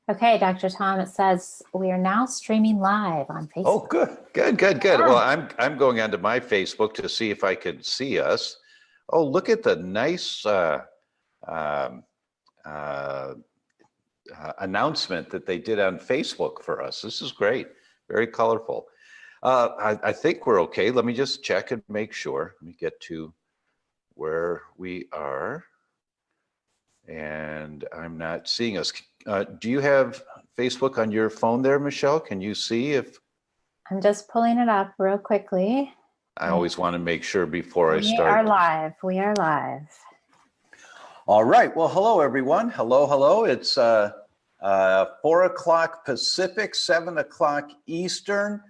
Okay, Dr. Tom, it says we are now streaming live on Oh, Facebook. good. Well, I'm going onto my Facebook to see if I can see us. Oh, look at the nice um, uh, announcement that they did on Facebook for us. This is great, very colorful. I think we're okay. Let me just check and make sure. Let me get to where we are. And I'm not seeing us. Do you have Facebook on your phone there, Michelle? Can you see if? I'm just pulling it up real quickly. I always want to make sure before I We start. are live. We are live. All right. Well, hello, everyone. Hello. It's 4 o'clock Pacific, 7 o'clock Eastern,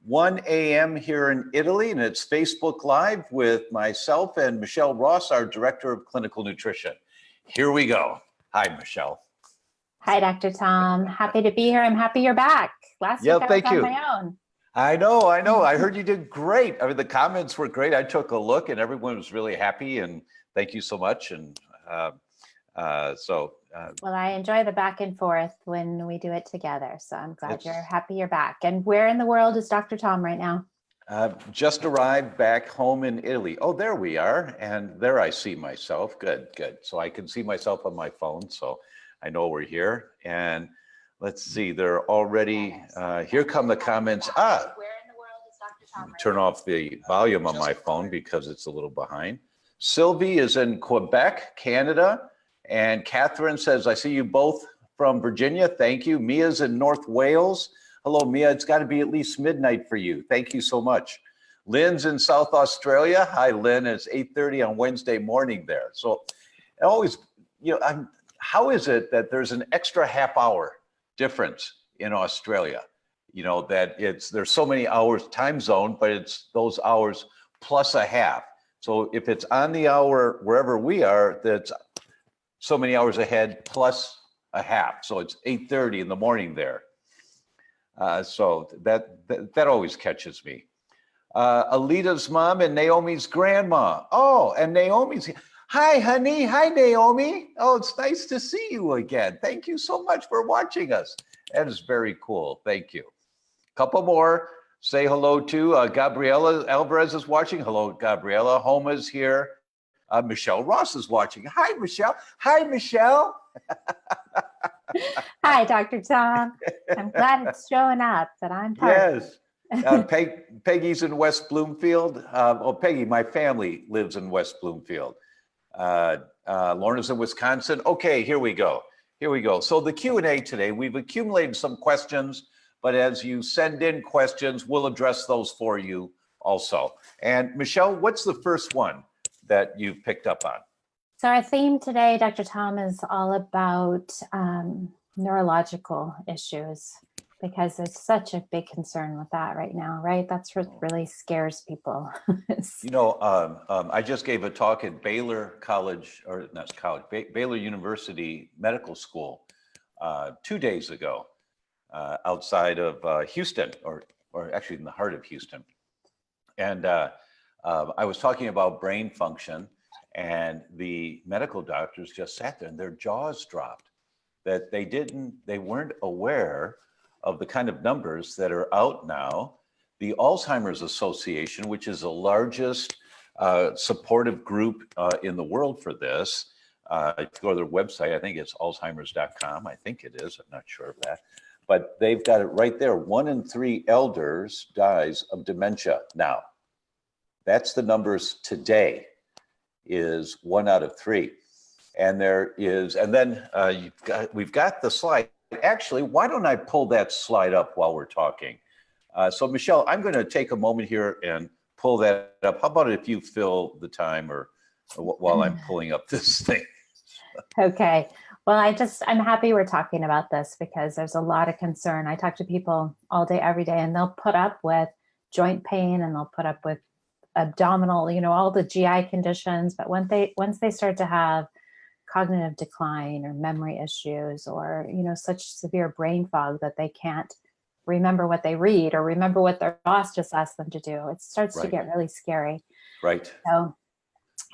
1 a.m. here in Italy. And it's Facebook Live with myself and Michelle Ross, our Director of Clinical Nutrition. Here we go. Hi, Michelle. Hi, Dr. Tom. Happy to be here. I'm happy you're back. Last week I was on my own. I know. I heard you did great. I mean, the comments were great. I took a look and everyone was really happy. And thank you so much. And well, I enjoy the back and forth when we do it together. So I'm glad you're happy you're back. And where in the world is Dr. Tom right now? Just arrived back home in Italy. Oh, there we are. And there I see myself. Good. So I can see myself on my phone. So I know we're here. And let's see, they're already, here come the comments. Where in the world is Dr. Tom right turn now? off the volume on my phone because it's a little behind. Sylvie is in Quebec, Canada. And Catherine says, I see you both from Virginia. Thank you. Mia's in North Wales. Hello, Mia. It's got to be at least midnight for you. Thank you so much. Lynn's in South Australia. Hi, Lynn. It's 8:30 on Wednesday morning there. So always, how is it that there's an extra half hour difference in Australia? That there's so many hours time zone, but it's those hours plus a half. So if it's on the hour wherever we are, that's so many hours ahead plus a half. So it's 8:30 in the morning there. So that always catches me. Alita's mom and Naomi's grandma. Oh, and Naomi's. Hi, honey. Hi, Naomi. Oh, it's nice to see you again. Thank you so much for watching us. That is very cool. Thank you. Couple more. Say hello to Gabriela Alvarez is watching. Hello, Gabriela. Homa's here. Michelle Ross is watching. Hi, Michelle. Hi, Michelle. Hi, Dr. Tom. I'm glad it's showing up that I'm part of it. Peggy's in West Bloomfield. Peggy, my family lives in West Bloomfield. Lorna's in Wisconsin. Okay, here we go. So the Q&A today, we've accumulated some questions, but as you send in questions, we'll address those for you also. And Michelle, what's the first one that you've picked up on? So our theme today, Dr. Tom, is all about neurological issues because there's such a big concern with that right now, right? That's what really scares people. I just gave a talk at Baylor College, or not college, Baylor University Medical School 2 days ago outside of Houston, or actually in the heart of Houston. And I was talking about brain function. And the medical doctors just sat there and their jaws dropped, that they weren't aware of the kind of numbers that are out now. The Alzheimer's Association, which is the largest supportive group in the world for this, if you go to their website, I think it's Alzheimer's.com. I think it is. I'm not sure of that. But they've got it right there. 1 in 3 elders dies of dementia now. That's the numbers today. Is 1 out of 3, and then we've got the slide. Actually, why don't I pull that slide up while we're talking? So Michelle, I'm going to take a moment here and pull that up. How about if you fill the time, or while I'm pulling up this thing? Okay. Well, I'm happy we're talking about this because there's a lot of concern. I talk to people all day, every day, and they'll put up with joint pain and they'll put up with abdominal, all the GI conditions, but once they start to have cognitive decline or memory issues or, such severe brain fog that they can't remember what they read or remember what their boss just asked them to do, it starts to get really scary. Right. So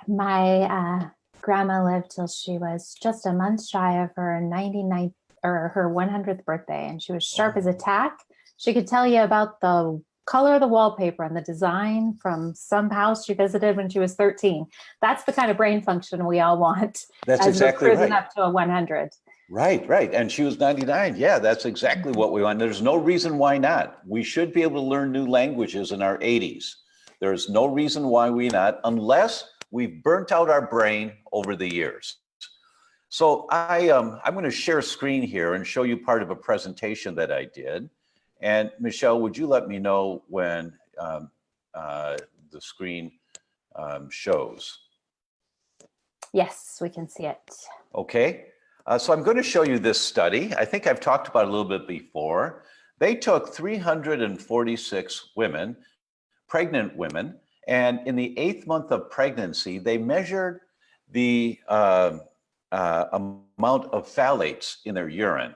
my grandma lived till she was just a month shy of her 99th or her 100th birthday, and she was sharp as a tack. She could tell you about the color of the wallpaper and the design from some house she visited when she was 13. That's the kind of brain function we all want. That's as exactly we're cruising right. up to a 100. Right, right. And she was 99. Yeah, that's exactly what we want. There's no reason why not. We should be able to learn new languages in our 80s. There's no reason why we not, unless we've burnt out our brain over the years. So I'm going to share a screen here and show you part of a presentation that I did. And Michelle, would you let me know when the screen shows? Yes, we can see it. Okay. So I'm going to show you this study. I think I've talked about it a little bit before. They took 346 women, pregnant women, and in the 8th month of pregnancy, they measured the amount of phthalates in their urine.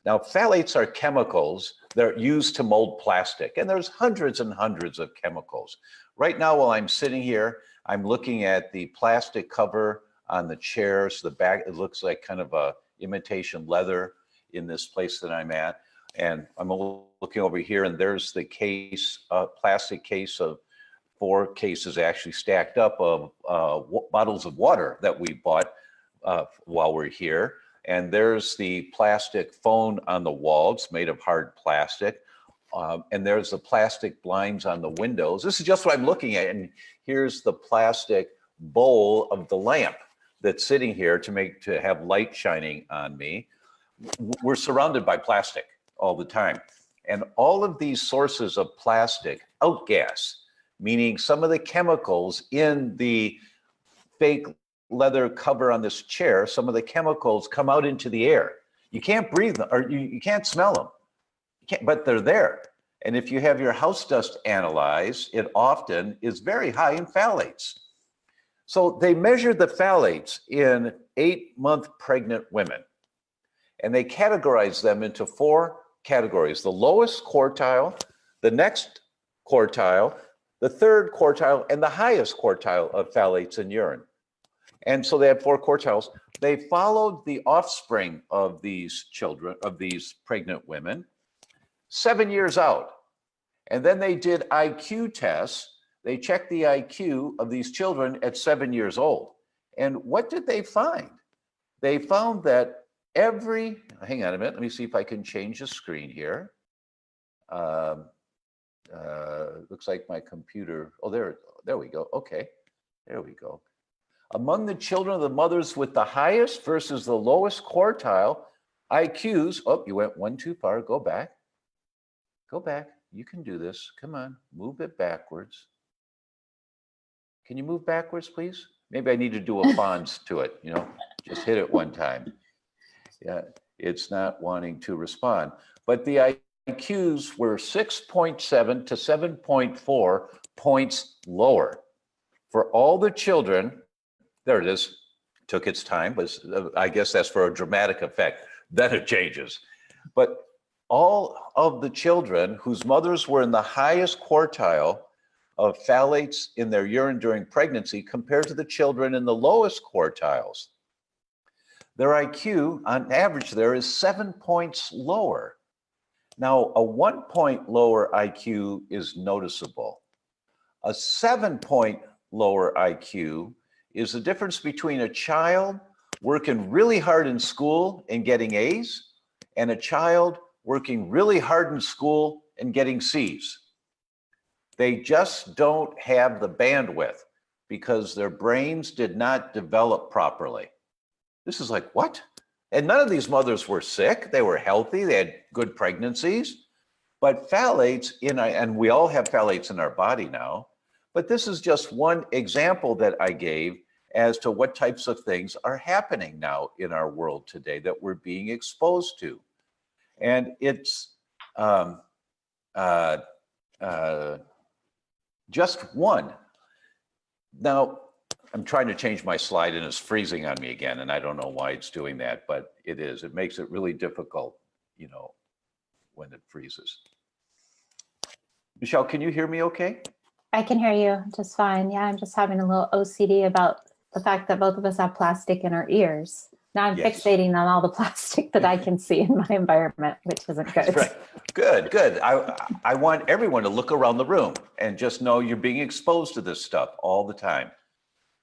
Now, phthalates are chemicals that are used to mold plastic, and there's hundreds and hundreds of chemicals. Right now, while I'm sitting here, I'm looking at the plastic cover on the chairs. The back, it looks like kind of a imitation leather in this place that I'm at. And I'm looking over here, and there's the case, plastic case of 4 cases actually stacked up of bottles of water that we bought while we're here. And there's the plastic phone on the wall. It's made of hard plastic. And there's the plastic blinds on the windows. This is just what I'm looking at. And here's the plastic bowl of the lamp that's sitting here to have light shining on me. We're surrounded by plastic all the time. And all of these sources of plastic outgas, meaning some of the chemicals in the fake leather cover on this chair, some of the chemicals come out into the air. You can't breathe them, or you can't smell them, but they're there. And if you have your house dust analyzed, it often is very high in phthalates. So they measured the phthalates in 8-month pregnant women, and they categorized them into 4 categories: the lowest quartile, the next quartile, the 3rd quartile, and the highest quartile of phthalates in urine. And so they have 4 quartiles. They followed the offspring of these children, of these pregnant women, 7 years out. And then they did IQ tests. They checked the IQ of these children at 7 years old. And what did they find? They found that hang on a minute, let me see if I can change the screen here. Looks like my computer, oh, there we go. Okay, there we go. Among the children of the mothers with the highest versus the lowest quartile IQs, oh, you went one too far, go back. Go back, you can do this, come on, move it backwards. Can you move backwards, please? Maybe I need to do a Fonz to it, just hit it one time. Yeah, it's not wanting to respond. But the IQs were 6.7 to 7.4 points lower. For all the children, there it is, took its time, but I guess that's for a dramatic effect. Then it changes. But all of the children whose mothers were in the highest quartile of phthalates in their urine during pregnancy compared to the children in the lowest quartiles, their IQ on average there is 7 points lower. Now, a 1 point lower IQ is noticeable. A 7-point lower IQ is the difference between a child working really hard in school and getting A's and a child working really hard in school and getting C's. They just don't have the bandwidth because their brains did not develop properly. This is like, what? And none of these mothers were sick. They were healthy. They had good pregnancies. But phthalates, and we all have phthalates in our body now, but this is just one example that I gave as to what types of things are happening now in our world today that we're being exposed to. And it's just one. Now, I'm trying to change my slide and it's freezing on me again, and I don't know why it's doing that, but it is. It makes it really difficult, when it freezes. Michelle, can you hear me okay? I can hear you just fine. Yeah, I'm just having a little OCD about the fact that both of us have plastic in our ears. Now I'm Yes. fixating on all the plastic that I can see in my environment, which isn't good. That's right. Good, good. I want everyone to look around the room and just know you're being exposed to this stuff all the time.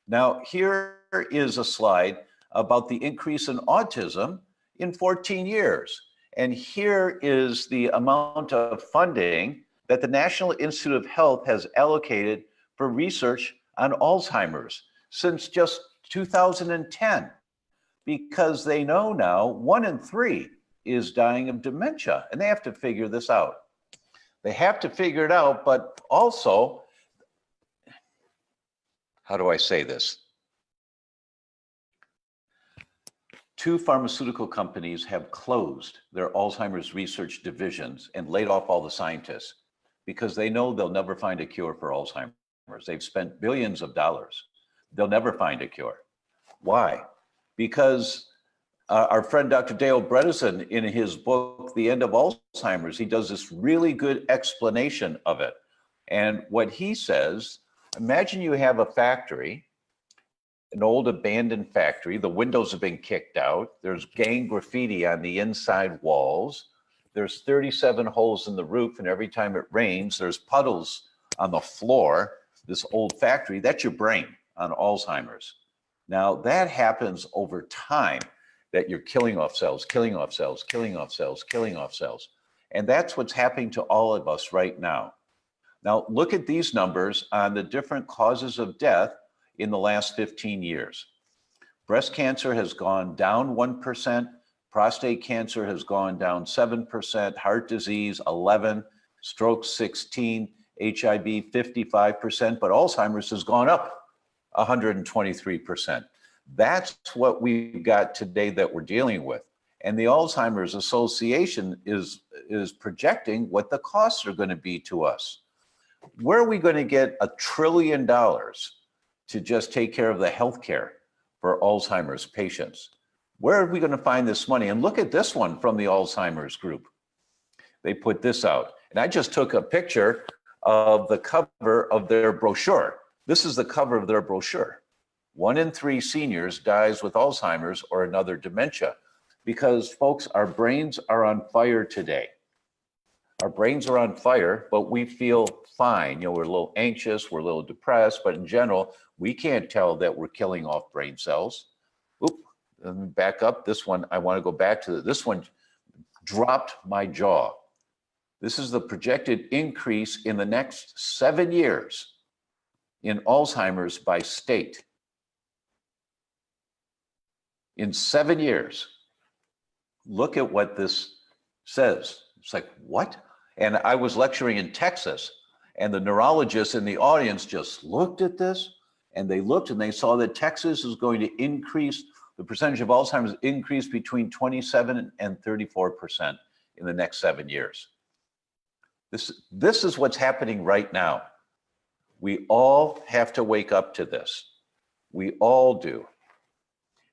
Now, here is a slide about the increase in autism in 14 years. And here is the amount of funding that the National Institute of Health has allocated for research on Alzheimer's since just 2010, because they know now 1 in 3 is dying of dementia, and they have to figure this out. They have to figure it out, but also, how do I say this? 2 pharmaceutical companies have closed their Alzheimer's research divisions and laid off all the scientists because they know they'll never find a cure for Alzheimer's. They've spent billions of dollars. They'll never find a cure. Why? Because our friend Dr. Dale Bredesen, in his book, The End of Alzheimer's, he does this really good explanation of it. And what he says, imagine you have a factory, an old abandoned factory. The windows have been kicked out. There's gang graffiti on the inside walls. There's 37 holes in the roof, and every time it rains, there's puddles on the floor. This old factory, that's your brain on Alzheimer's. Now, that happens over time, that you're killing off cells, killing off cells, killing off cells, killing off cells. And that's what's happening to all of us right now. Now, look at these numbers on the different causes of death in the last 15 years. Breast cancer has gone down 1%, prostate cancer has gone down 7%, heart disease 11%, stroke 16%, HIV 55%, but Alzheimer's has gone up 123%. That's what we've got today that we're dealing with. And the Alzheimer's Association is projecting what the costs are going to be to us. Where are we going to get $1 trillion to just take care of the healthcare for Alzheimer's patients? Where are we going to find this money? And look at this one from the Alzheimer's group. They put this out. And I just took a picture of the cover of their brochure. This is the cover of their brochure. 1 in 3 seniors dies with Alzheimer's or another dementia, because, folks, our brains are on fire today. Our brains are on fire, but we feel fine. You know, we're a little anxious, we're a little depressed, but in general, we can't tell that we're killing off brain cells. Oop, let me back up. This one, I want to go back to this one, dropped my jaw. This is the projected increase in the next 7 years in Alzheimer's by state. In 7 years. Look at what this says. It's like, what? And I was lecturing in Texas, and the neurologists in the audience just looked at this, and they looked and they saw that Texas is going to increase, the percentage of Alzheimer's increase between 27 and 34% in the next 7 years. This is what's happening right now. We all have to wake up to this. We all do.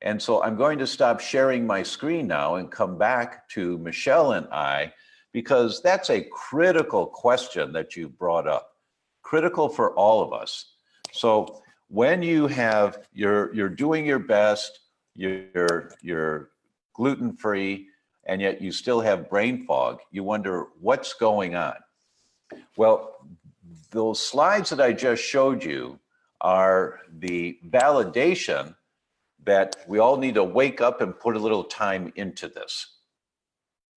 And so I'm going to stop sharing my screen now and come back to Michelle and I, because that's a critical question that you brought up, critical for all of us. So when you have, you're doing your best, you're gluten-free, and yet you still have brain fog, you wonder what's going on. Well, those slides that I just showed you are the validation that we all need to wake up and put a little time into this,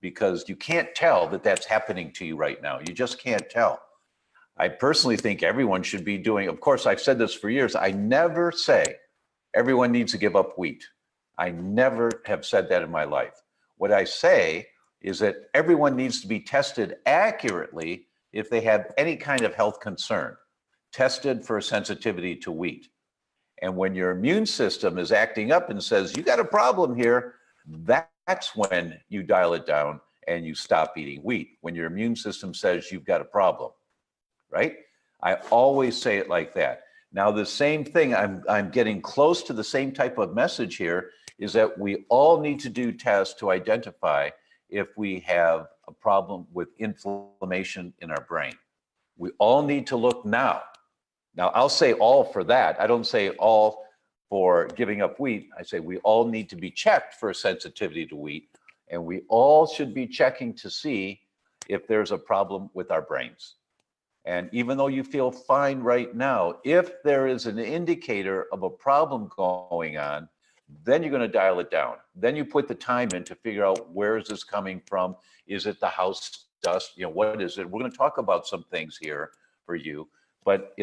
because you can't tell that that's happening to you right now. You just can't tell. I personally think everyone should be doing, of course, I've said this for years, I never say everyone needs to give up wheat. I never have said that in my life. What I say is that everyone needs to be tested accurately if they have any kind of health concern, tested for sensitivity to wheat. And when your immune system is acting up and says, you got a problem here, that's when you dial it down and you stop eating wheat. When your immune system says you've got a problem, right? I always say it like that. Now, the same thing, I'm getting close to the same type of message here, is that we all need to do tests to identify if we have a problem with inflammation in our brain. We all need to look now. Now, I'll say all for that. I don't say all for giving up wheat, I say we all need to be checked for sensitivity to wheat, and we all should be checking to see if there's a problem with our brains. And even though you feel fine right now, if there is an indicator of a problem going on, then you're going to dial it down. Then you put the time in to figure out, where is this coming from? Is it the house dust? What is it? We're going to talk about some things here for you, but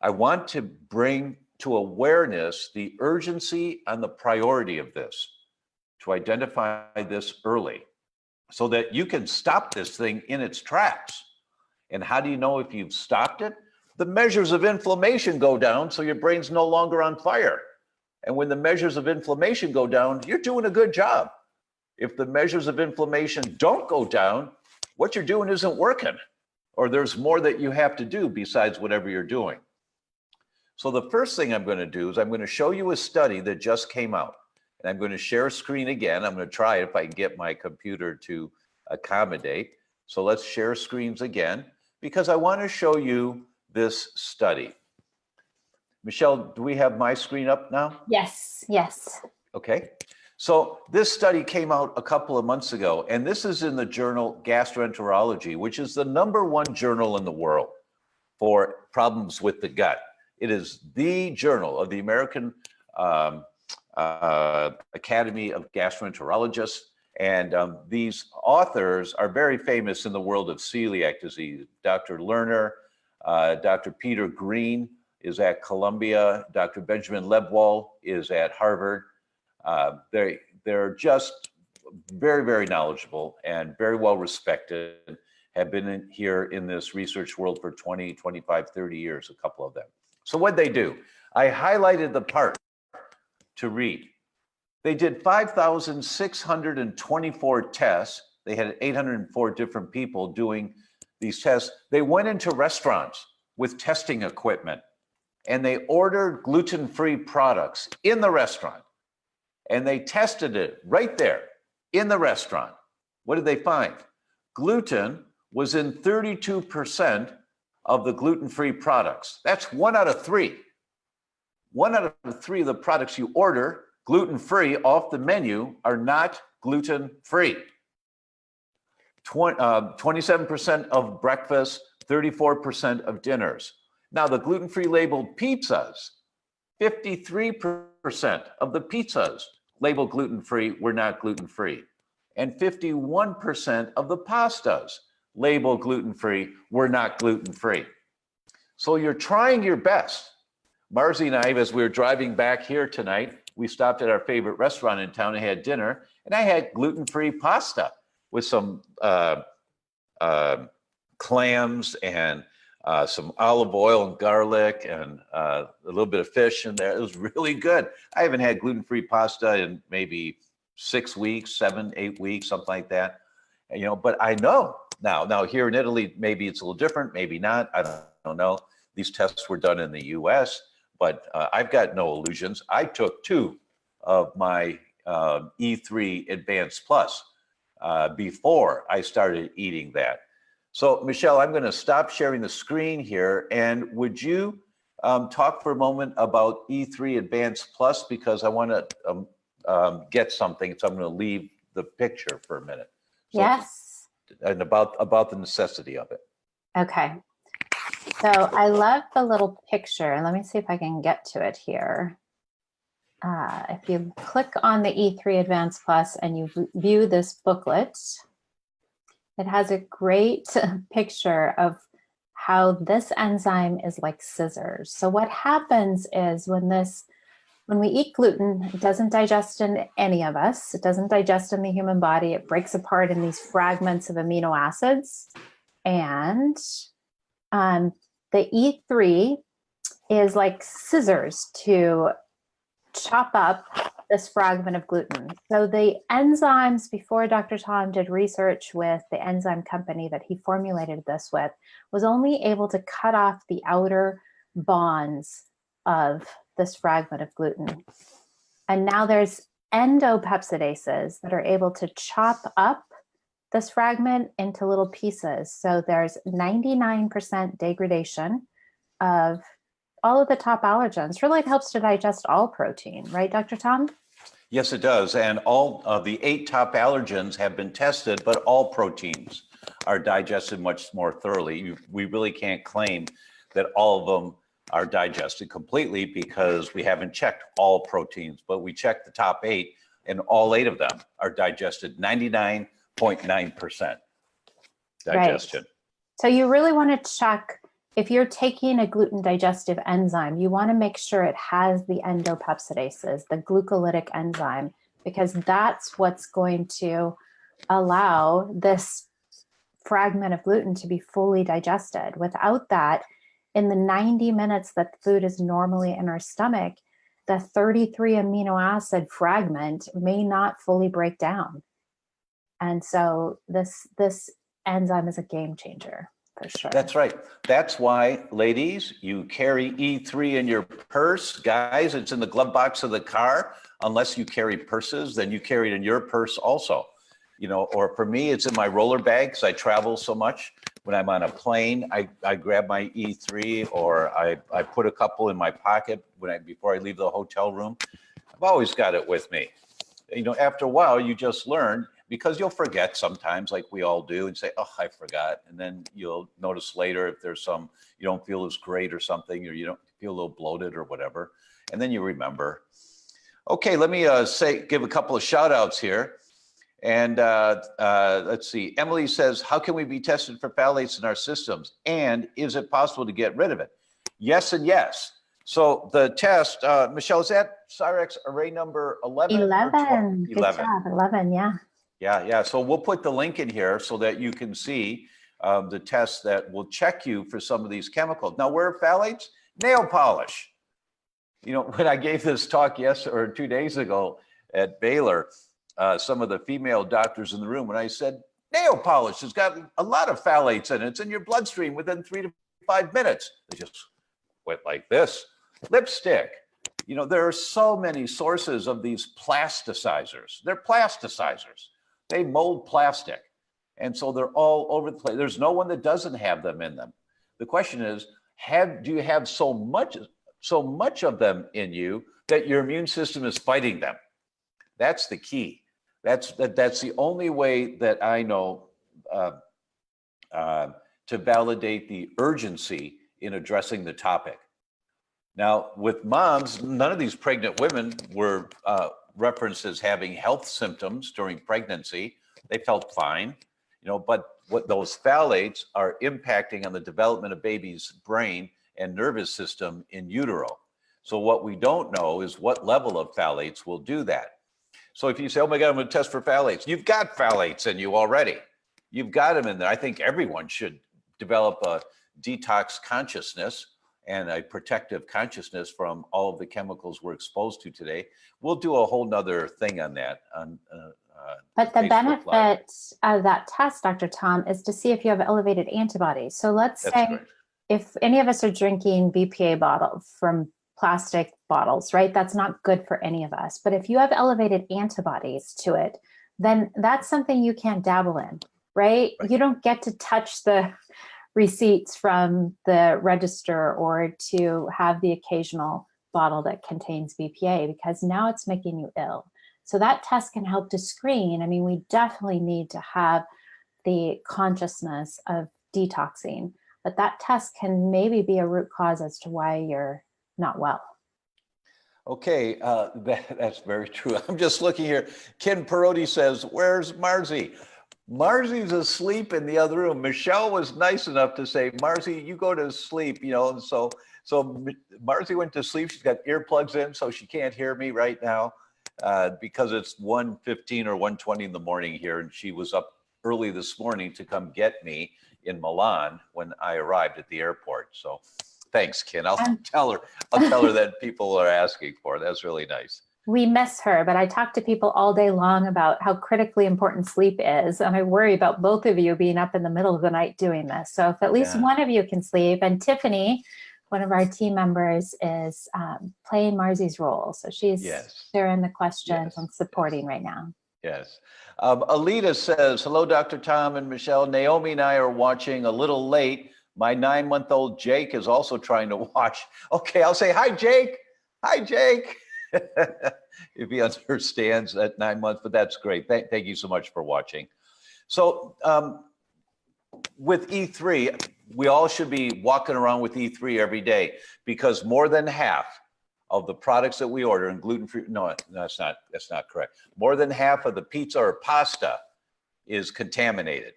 I want to bring to awareness the urgency and the priority of this, to identify this early so that you can stop this thing in its tracks. And how do you know if you've stopped it? The measures of inflammation go down, so your brain's no longer on fire. And when the measures of inflammation go down, you're doing a good job. If the measures of inflammation don't go down, what you're doing isn't working, or there's more that you have to do besides whatever you're doing. So the first thing I'm going to do is I'm going to show you a study that just came out. And I'm going to share a screen again. I'm going to try it if I can get my computer to accommodate. So let's share screens again, because I want to show you this study. Michelle, do we have my screen up now? Yes, yes. Okay. So this study came out a couple of months ago, and this is in the journal Gastroenterology, which is the #1 journal in the world for problems with the gut. It is the journal of the American Academy of Gastroenterologists. And these authors are very famous in the world of celiac disease. Dr. Lerner, Dr. Peter Green is at Columbia. Dr. Benjamin Lebwohl is at Harvard. They're just very, very knowledgeable and very well respected, have been here in this research world for 20, 25, 30 years, a couple of them. So what'd they do? I highlighted the part to read. They did 5,624 tests. They had 804 different people doing these tests. They went into restaurants with testing equipment, and they ordered gluten-free products in the restaurant, and they tested it right there in the restaurant. What did they find? Gluten was in 32% of the gluten-free products. That's 1 out of 3. 1 out of 3 of the products you order gluten-free off the menu are not gluten-free. 27% of breakfast, 34% of dinners. Now, the gluten-free labeled pizzas, 53% of the pizzas labeled gluten-free were not gluten-free. And 51% of the pastas labeled gluten-free were not gluten-free. So you're trying your best. Marzi and I, as we were driving back here tonight, we stopped at our favorite restaurant in town and had dinner, and I had gluten-free pasta with some clams and some olive oil and garlic and a little bit of fish in there. It was really good. I haven't had gluten-free pasta in maybe 6 weeks, 7, 8 weeks, something like that. But I know now here in Italy, maybe it's a little different, maybe not. I don't know. These tests were done in the US, but I've got no illusions. I took 2 of my E3 Advanced Plus before I started eating that. So Michelle, I'm going to stop sharing the screen here. And would you talk for a moment about E3 Advanced Plus, because I want to get something. So I'm going to leave the picture for a minute. So, Yes. And about the necessity of it. Okay. So I love the little picture. Let me see if I can get to it here. If you click on the E3 Advanced Plus and you view this booklet, it has a great picture of how this enzyme is like scissors. So what happens is when we eat gluten, it doesn't digest in any of us. It doesn't digest in the human body. It breaks apart in these fragments of amino acids. And the E3 is like scissors to chop up this fragment of gluten. So the enzymes, before Dr. Tom did research with the enzyme company that he formulated this with, was only able to cut off the outer bonds of this fragment of gluten. And now there's endopeptidases that are able to chop up this fragment into little pieces. So there's 99% degradation of all of the top allergens. Really, it helps to digest all protein, right, Dr. Tom? Yes, it does. And all of the 8 top allergens have been tested, but all proteins are digested much more thoroughly. We really can't claim that all of them are digested completely because we haven't checked all proteins, but we checked the top 8 and all 8 of them are digested 99.9% digestion. Right. So you really want to check if you're taking a gluten digestive enzyme, you want to make sure it has the endopeptidases, the glucolytic enzyme, because that's what's going to allow this fragment of gluten to be fully digested. Without that, in the 90 minutes that food is normally in our stomach, the 33 amino acid fragment may not fully break down. And so this enzyme is a game changer. For sure. That's right. That's why, ladies, you carry E3 in your purse. Guys, it's in the glove box of the car. Unless you carry purses, then you carry it in your purse also. You know, or for me, it's in my roller bag because I travel so much. When I'm on a plane, I grab my E3, or I put a couple in my pocket before I leave the hotel room. I've always got it with me. You know, after a while, you just learn, because you'll forget sometimes, like we all do, and say, oh, I forgot. And then you'll notice later if there's some, you don't feel as great or something, or you don't feel a little bloated or whatever. And then you remember. Okay, let me give a couple of shout outs here. And let's see, Emily says, how can we be tested for phthalates in our systems? And is it possible to get rid of it? Yes and yes. So the test, Michelle, is that Cyrex array number 11? 11. Good job. 11, yeah. Yeah. So we'll put the link in here so that you can see the tests that will check you for some of these chemicals. Now, where are phthalates? Nail polish. You know, when I gave this talk 2 days ago at Baylor, some of the female doctors in the room, when I said, nail polish has got a lot of phthalates in it. It's in your bloodstream within 3 to 5 minutes. They just went like this. Lipstick. You know, there are so many sources of these plasticizers. They're plasticizers. They mold plastic. And so they're all over the place. There's no one that doesn't have them in them. The question is, do you have so much of them in you that your immune system is fighting them? That's the key. That's the only way that I know to validate the urgency in addressing the topic. Now, with moms, none of these pregnant women were referenced as having health symptoms during pregnancy. They felt fine, you know, but what those phthalates are impacting on the development of baby's brain and nervous system in utero. So what we don't know is what level of phthalates will do that. So if you say, oh my God, I'm going to test for phthalates, you've got phthalates in you already. You've got them in there. I think everyone should develop a detox consciousness and a protective consciousness from all of the chemicals we're exposed to today. We'll do a whole nother thing on that. But the Facebook benefit Live. of that test, Dr. Tom, is to see if you have elevated antibodies. So let's That's say correct. if any of us are drinking BPA bottles from plastic bottles, right? That's not good for any of us. But if you have elevated antibodies to it, then that's something you can't dabble in, right? You don't get to touch the receipts from the register or to have the occasional bottle that contains BPA, because now it's making you ill. So that test can help to screen. I mean, we definitely need to have the consciousness of detoxing, but that test can maybe be a root cause as to why you're not well. Okay, that's very true. I'm just looking here. Ken Perotti says, where's Marzi? Marzi's asleep in the other room. Michelle was nice enough to say, Marzi, you go to sleep, you know, and so Marzi went to sleep. She's got earplugs in, so she can't hear me right now because it's 1:15 or 1:20 in the morning here, and she was up early this morning to come get me in Milan when I arrived at the airport. So thanks, Ken. I'll tell her that people are asking for it. That's really nice. We miss her, but I talk to people all day long about how critically important sleep is. And I worry about both of you being up in the middle of the night doing this. So if at least one of you can sleep, and Tiffany, one of our team members, is playing Marzi's role. So she's sharing the questions and supporting right now. Yes. Alita says, hello, Dr. Tom and Michelle. Naomi and I are watching a little late, My 9-month-old Jake is also trying to watch. Okay, I'll say, hi, Jake. Hi, Jake. If he understands at 9 months, but that's great. Thank you so much for watching. So with E3, we all should be walking around with E3 every day, because more than half of the products that we order in gluten-free, no, that's not correct. More than half of the pizza or pasta is contaminated,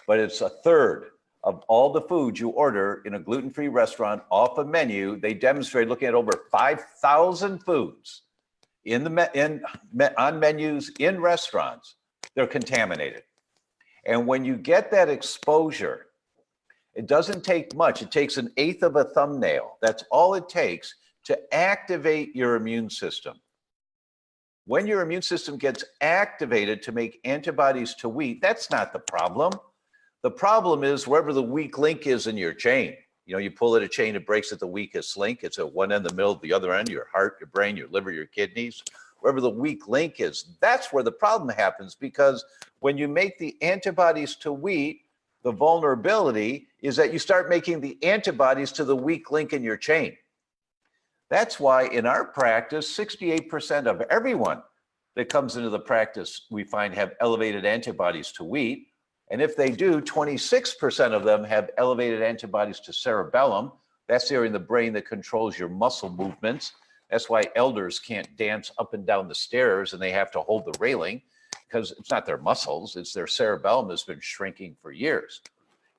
but it's a third of all the food you order in a gluten-free restaurant off a menu. They demonstrate, looking at over 5,000 foods on menus in restaurants, they're contaminated. And when you get that exposure, it doesn't take much. It takes 1/8 of a thumbnail. That's all it takes to activate your immune system. When your immune system gets activated to make antibodies to wheat, that's not the problem. The problem is wherever the weak link is in your chain. You know, you pull at a chain, it breaks at the weakest link. It's at one end, the middle, the other end, your heart, your brain, your liver, your kidneys. Wherever the weak link is, that's where the problem happens, because when you make the antibodies to wheat, the vulnerability is that you start making the antibodies to the weak link in your chain. That's why in our practice, 68% of everyone that comes into the practice, we find have elevated antibodies to wheat. And if they do, 26% of them have elevated antibodies to cerebellum. That's the area in the brain that controls your muscle movements. That's why elders can't dance up and down the stairs and they have to hold the railing, because it's not their muscles, it's their cerebellum that's been shrinking for years.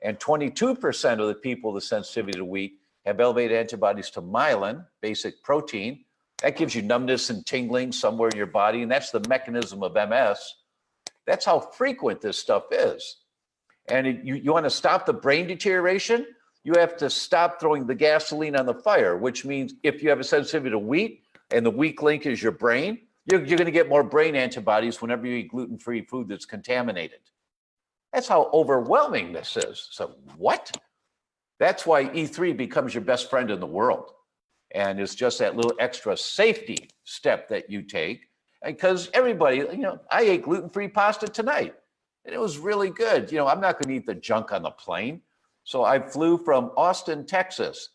And 22% of the people with sensitivity to wheat have elevated antibodies to myelin, basic protein. That gives you numbness and tingling somewhere in your body, and that's the mechanism of MS. That's how frequent this stuff is. And you want to stop the brain deterioration, you have to stop throwing the gasoline on the fire, which means if you have a sensitivity to wheat and the weak link is your brain, you're going to get more brain antibodies whenever you eat gluten-free food that's contaminated. That's how overwhelming this is. So what? That's why E3 becomes your best friend in the world. And it's just that little extra safety step that you take. Because everybody, you know, I ate gluten-free pasta tonight and it was really good. You know, I'm not going to eat the junk on the plane. So I flew from Austin, Texas,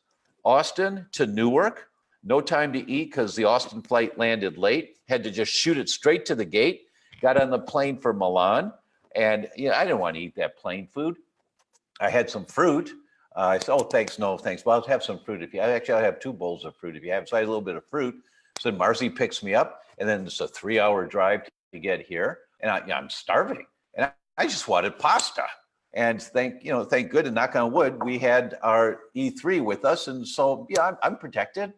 Austin to Newark. No time to eat because the Austin flight landed late. Had to just shoot it straight to the gate. Got on the plane for Milan. And you know, I didn't want to eat that plain food. I had some fruit. I said, oh, thanks, no, thanks. Well, I'll have some fruit if you actually, I'll have 2 bowls of fruit if you have. So I had a little bit of fruit. So then Marcy picks me up, and then it's a 3-hour drive to get here. And I'm starving. And I just wanted pasta. And thank goodness, knock on wood, we had our E3 with us. And so, yeah, I'm protected.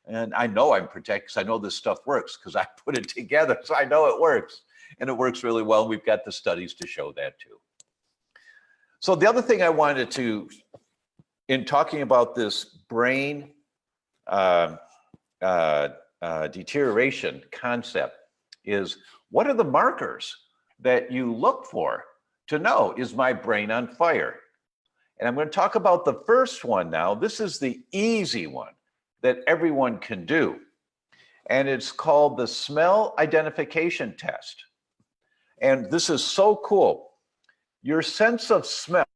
And I know I'm protected because I know this stuff works because I put it together. So I know it works. And it works really well. We've got the studies to show that too. So the other thing I wanted to, in talking about this brain deterioration concept, is what are the markers that you look for to know, is my brain on fire? And I'm going to talk about the first one now. This is the easy one that everyone can do. And it's called the smell identification test. And this is so cool. Your sense of smell,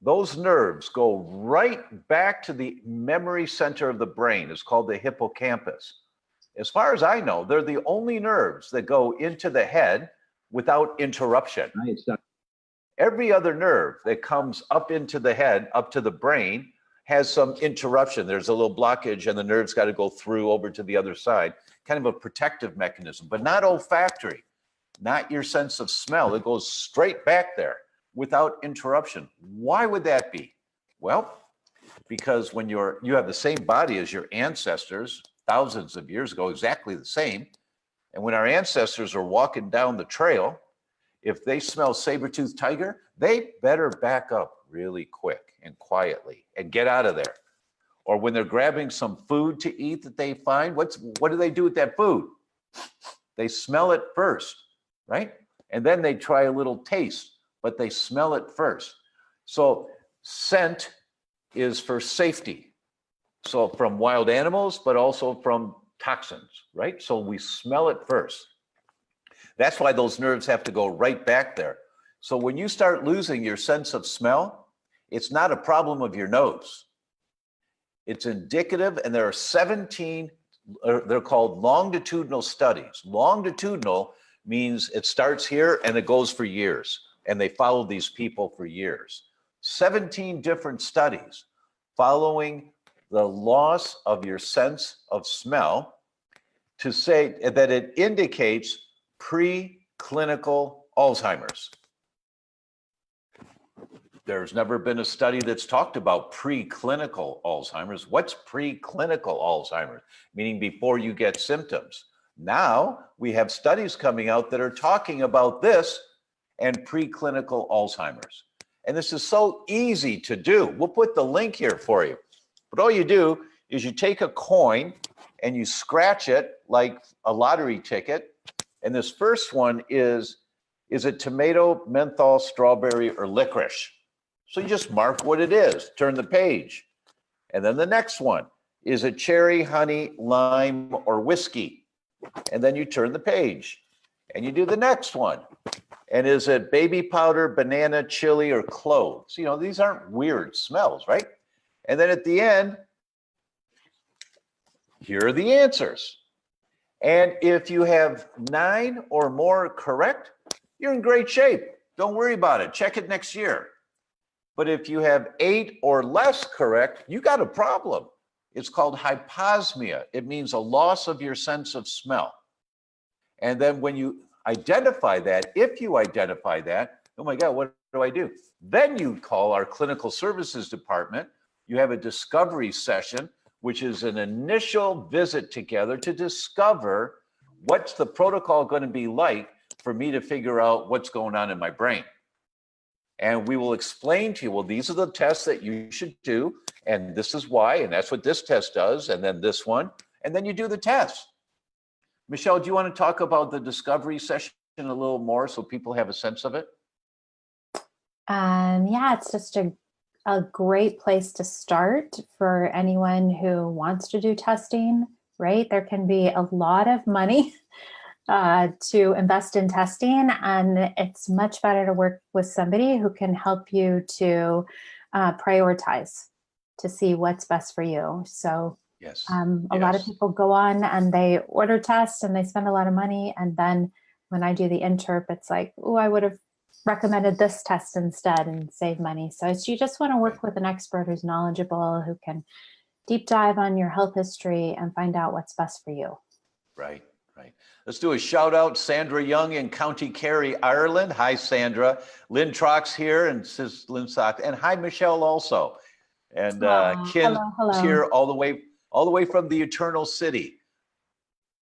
those nerves go right back to the memory center of the brain. It's called the hippocampus. As far as I know, they're the only nerves that go into the head without interruption. Every other nerve that comes up into the head, up to the brain, has some interruption. There's a little blockage and the nerve's got to go through over to the other side, kind of a protective mechanism, but not olfactory, not your sense of smell. It goes straight back there without interruption. Why would that be? Well, because when you have the same body as your ancestors thousands of years ago, exactly the same. And when our ancestors are walking down the trail, if they smell saber-toothed tiger, they better back up really quick and quietly and get out of there. Or when they're grabbing some food to eat that they find, what do they do with that food? They smell it first, right? And then they try a little taste, but they smell it first. So scent is for safety. So from wild animals, but also from toxins, right? So we smell it first. That's why those nerves have to go right back there. So when you start losing your sense of smell, It's not a problem of your nose. It's indicative, and there are 17, they're called longitudinal studies. Longitudinal means it starts here and it goes for years, and they follow these people for years. 17 different studies following the loss of your sense of smell to say that it indicates preclinical Alzheimer's. There's never been a study that's talked about preclinical Alzheimer's. What's preclinical Alzheimer's? Meaning before you get symptoms. Now we have studies coming out that are talking about this and preclinical Alzheimer's. And this is so easy to do. We'll put the link here for you. But all you do is you take a coin and you scratch it like a lottery ticket. And this first one is it tomato, menthol, strawberry, or licorice? So you just mark what it is, turn the page. And then the next one, is it cherry, honey, lime, or whiskey? And then you turn the page and you do the next one. And is it baby powder, banana, chili, or cloves? You know, these aren't weird smells, right? And then at the end, here are the answers. And if you have 9 or more correct, you're in great shape. Don't worry about it. Check it next year. But if you have 8 or less correct, you got a problem. It's called hyposmia. It means a loss of your sense of smell. And then when you identify that, if you identify that, oh my God, what do I do? Then you call our clinical services department. You have a discovery session, which is an initial visit together to discover what's the protocol going to be like for me to figure out what's going on in my brain. And we will explain to you, well, these are the tests that you should do, and this is why, and that's what this test does, and then this one, and then you do the test. Michelle, do you want to talk about the discovery session a little more so people have a sense of it? Yeah, it's just a great place to start for anyone who wants to do testing, right? There can be a lot of money to invest in testing, and it's much better to work with somebody who can help you to prioritize to see what's best for you. So yes, a lot of people go on and they order tests and they spend a lot of money, and then when I do the interp, it's like, oh, I would have recommended this test instead and save money. So you just want to work with an expert who's knowledgeable, who can deep dive on your health history and find out what's best for you. Right. Right. Let's do a shout out. Sandra Young in County Kerry, Ireland. Hi, Sandra. Lynn Trox here, and says Lynn Sock. And hi, Michelle also. And Ken is here all the way from the Eternal City.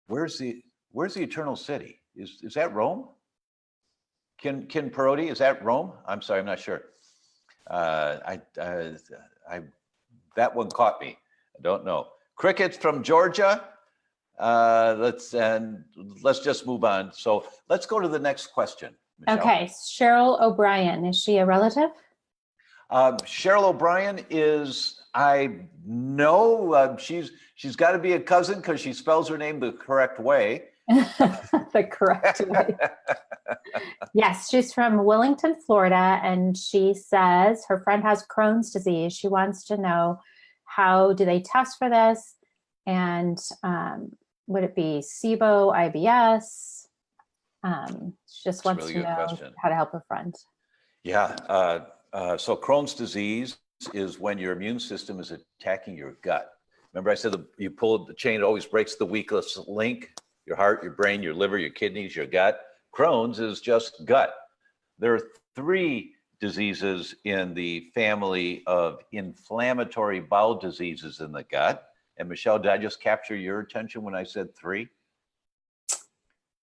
Where's the Eternal City? Is that Rome? Ken Perotti, is that Rome? I'm sorry, I'm not sure. That one caught me. I don't know. Crickets from Georgia. Let's just move on. So let's go to the next question, Michelle. Okay, Cheryl O'Brien, is she a relative? Cheryl O'Brien is, I know, she's got to be a cousin because she spells her name the correct way. The correct way. Yes, she's from Willington, Florida, and she says her friend has Crohn's disease. She wants to know, how do they test for this? And would it be SIBO, IBS? She just wants to know how to help her friend. Yeah, so Crohn's disease is when your immune system is attacking your gut. Remember I said you pull the chain, it always breaks the weakest link, your heart, your brain, your liver, your kidneys, your gut. Crohn's is just gut. There are 3 diseases in the family of inflammatory bowel diseases in the gut. And Michelle, did I just capture your attention when I said 3?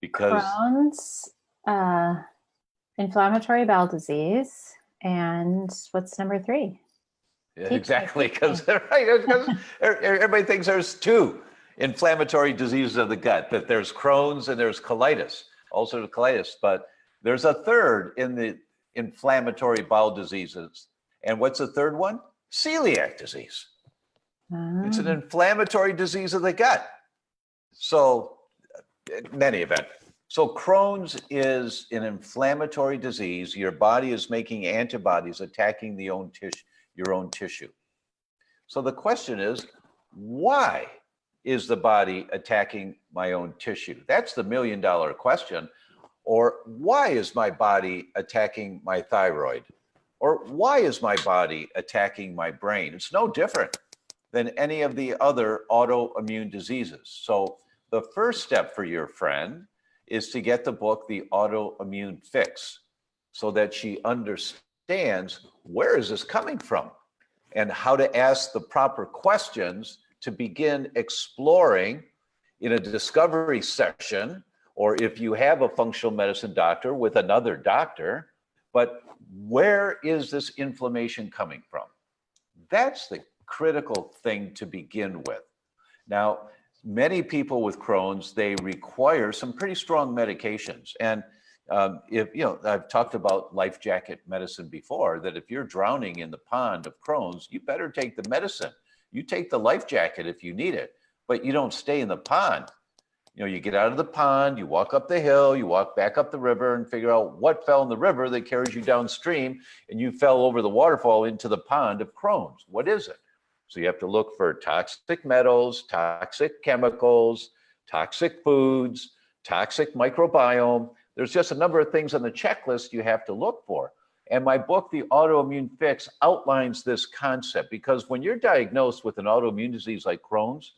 Because Crohn's, inflammatory bowel disease, and what's number 3? Yeah, exactly, because everybody thinks there's 2 inflammatory diseases of the gut, that there's Crohn's and there's colitis, ulcerative colitis, but there's a 3rd in the inflammatory bowel diseases. And what's the 3rd one? Celiac disease. It's an inflammatory disease of the gut. So, in any event, So Crohn's is an inflammatory disease. Your body is making antibodies attacking your own tissue. So the question is, why is the body attacking my own tissue? That's the million-dollar question. Or why is my body attacking my thyroid? Or why is my body attacking my brain? It's no different than any of the other autoimmune diseases. So the first step for your friend is to get the book, The Autoimmune Fix, so that she understands where is this coming from and how to ask the proper questions to begin exploring in a discovery session, or if you have a functional medicine doctor with another doctor, but where is this inflammation coming from? That's the critical thing to begin with. Now, many people with Crohn's, they require some pretty strong medications. And I've talked about life jacket medicine before, that if you're drowning in the pond of Crohn's, you better take the medicine. You take the life jacket if you need it, but you don't stay in the pond. You get out of the pond, you walk up the hill, you walk back up the river and figure out what fell in the river that carries you downstream, and you fell over the waterfall into the pond of Crohn's. What is it? So you have to look for toxic metals, toxic chemicals, toxic foods, toxic microbiome. There's just a number of things on the checklist you have to look for. And my book, The Autoimmune Fix, outlines this concept, because when you're diagnosed with an autoimmune disease like Crohn's,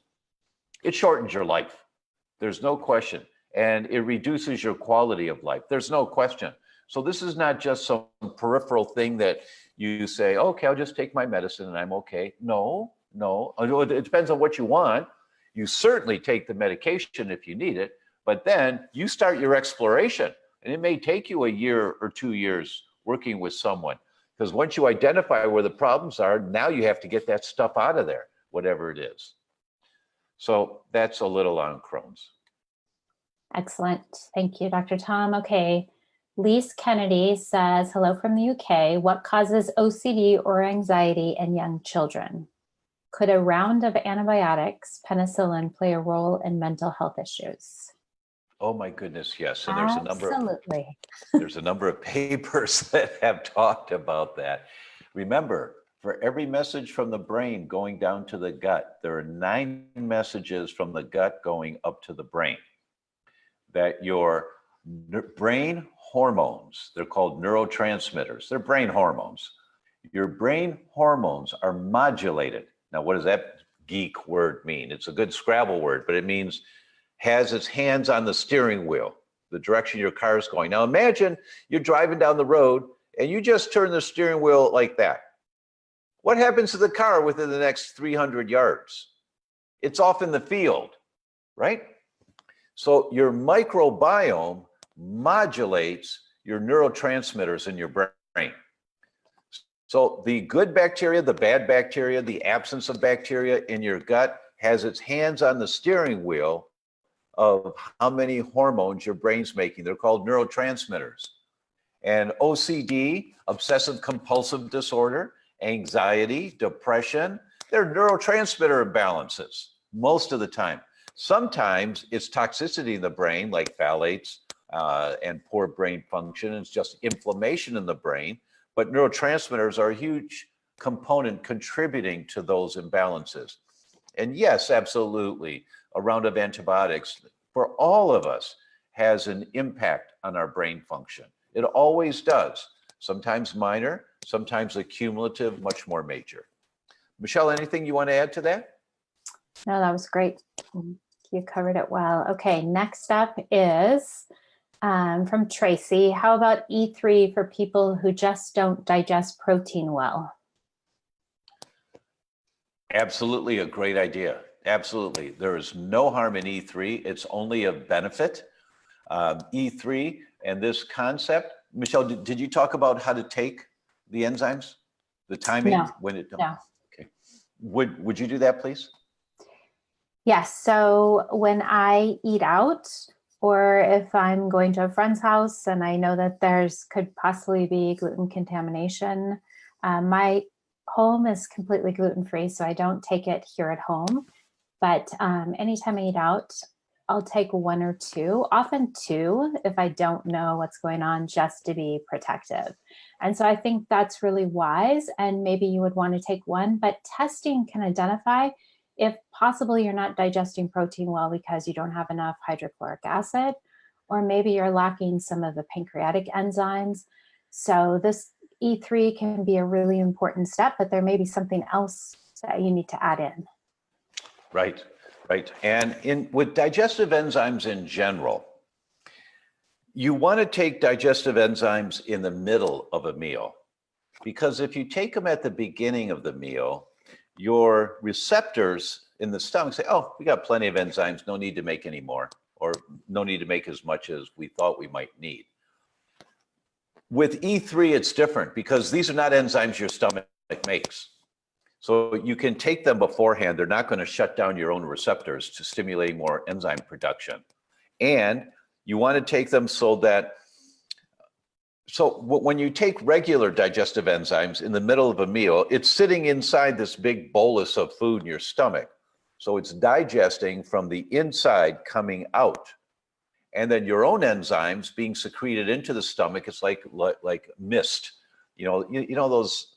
it shortens your life. There's no question. And it reduces your quality of life. There's no question. So this is not just some peripheral thing that you say, okay, I'll just take my medicine and I'm okay. No. It depends on what you want. You certainly take the medication if you need it, but then you start your exploration. And it may take you a year or 2 years working with someone, because once you identify where the problems are, now you have to get that stuff out of there, whatever it is. So that's a little on Crohn's. Excellent. Thank you, Dr. Tom. Okay. Lise Kennedy says, hello from the UK. What causes OCD or anxiety in young children? Could a round of antibiotics, penicillin, play a role in mental health issues? Oh my goodness, yes. And Absolutely. there's a number of papers that have talked about that. Remember, for every message from the brain going down to the gut, there are 9 messages from the gut going up to the brain. That your brain hormones, they're called neurotransmitters, they're brain hormones. Your brain hormones are modulated. Now, what does that geek word mean? It's a good Scrabble word, but it means has its hands on the steering wheel, the direction your car is going. Now, imagine you're driving down the road and you just turn the steering wheel like that. What happens to the car within the next 300 yards? It's off in the field, right? So your microbiome modulates your neurotransmitters in your brain. So the good bacteria, the bad bacteria, the absence of bacteria in your gut has its hands on the steering wheel of how many hormones your brain's making. They're called neurotransmitters. And OCD, obsessive compulsive disorder, anxiety, depression, they're neurotransmitter imbalances most of the time. Sometimes it's toxicity in the brain, like phthalates and poor brain function. It's just inflammation in the brain. But neurotransmitters are a huge component contributing to those imbalances. And yes, absolutely, a round of antibiotics for all of us has an impact on our brain function. It always does. Sometimes minor, sometimes accumulative, much more major. Michelle, anything you want to add to that? No, that was great. You covered it well. Okay, next up is from Tracy. How about E3 for people who just don't digest protein well? Absolutely a great idea. Absolutely. There is no harm in E3. It's only a benefit. E3 and this concept. Michelle, did you talk about how to take the enzymes? The timing? No. When it? No. Okay. Would you do that, please? Yes. So when I eat out, or if I'm going to a friend's house and I know that could possibly be gluten contamination, my home is completely gluten-free, so I don't take it here at home. But anytime I eat out, I'll take one or two, often two, if I don't know what's going on, just to be protective. And so I think that's really wise. And maybe you would want to take one, but testing can identify if possibly you're not digesting protein well because you don't have enough hydrochloric acid, or maybe you're lacking some of the pancreatic enzymes. So this E3 can be a really important step, but there may be something else that you need to add in. Right, right. And with digestive enzymes in general, you want to take digestive enzymes in the middle of a meal, because if you take them at the beginning of the meal, your receptors in the stomach say, oh, we got plenty of enzymes, no need to make any more, or no need to make as much as we thought we might need. With E3, it's different because these are not enzymes your stomach makes. So you can take them beforehand. They're not going to shut down your own receptors to stimulating more enzyme production. And you want to take them so when you take regular digestive enzymes in the middle of a meal, it's sitting inside this big bolus of food in your stomach. So it's digesting from the inside coming out. And then your own enzymes being secreted into the stomach, it's like mist. You know those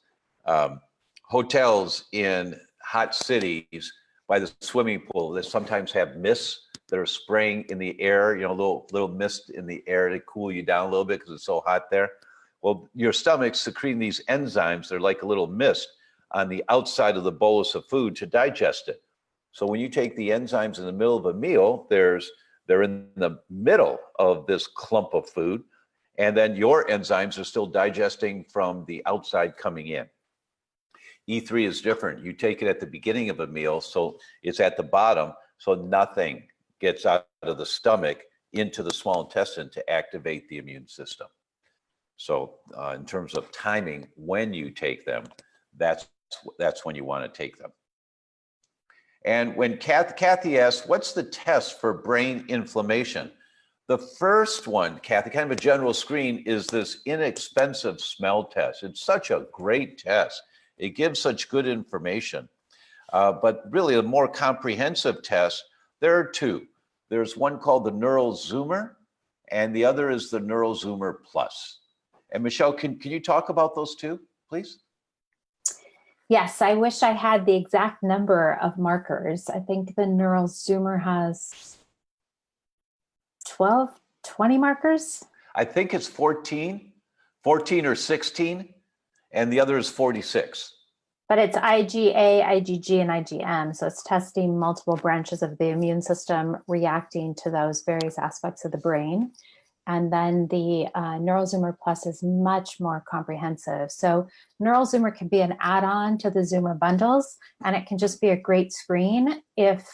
hotels in hot cities by the swimming pool that sometimes have mists that are spraying in the air, little mist in the air to cool you down a little bit because it's so hot there. Well, your stomach's secreting these enzymes. They're like a little mist on the outside of the bolus of food to digest it. So when you take the enzymes in the middle of a meal, they're in the middle of this clump of food, and then your enzymes are still digesting from the outside coming in. E3 is different. You take it at the beginning of a meal, so it's at the bottom, so nothing gets out of the stomach into the small intestine to activate the immune system. So in terms of timing, when you take them, that's when you want to take them. And when Kathy asked, what's the test for brain inflammation? The first one, Kathy, kind of a general screen, is this inexpensive smell test. It's such a great test. It gives such good information. But really a more comprehensive test, there are two. There's one called the Neural Zoomer, and the other is the Neural Zoomer Plus. And Michelle, can you talk about those two, please? Yes, I wish I had the exact number of markers. I think the Neural Zoomer has 12, 20 markers. I think it's 14 or 16, and the other is 46. But it's IgA, IgG, and IgM. So it's testing multiple branches of the immune system reacting to those various aspects of the brain. And then the Neural Zoomer Plus is much more comprehensive. So Neural Zoomer can be an add-on to the Zoomer bundles, and it can just be a great screen. If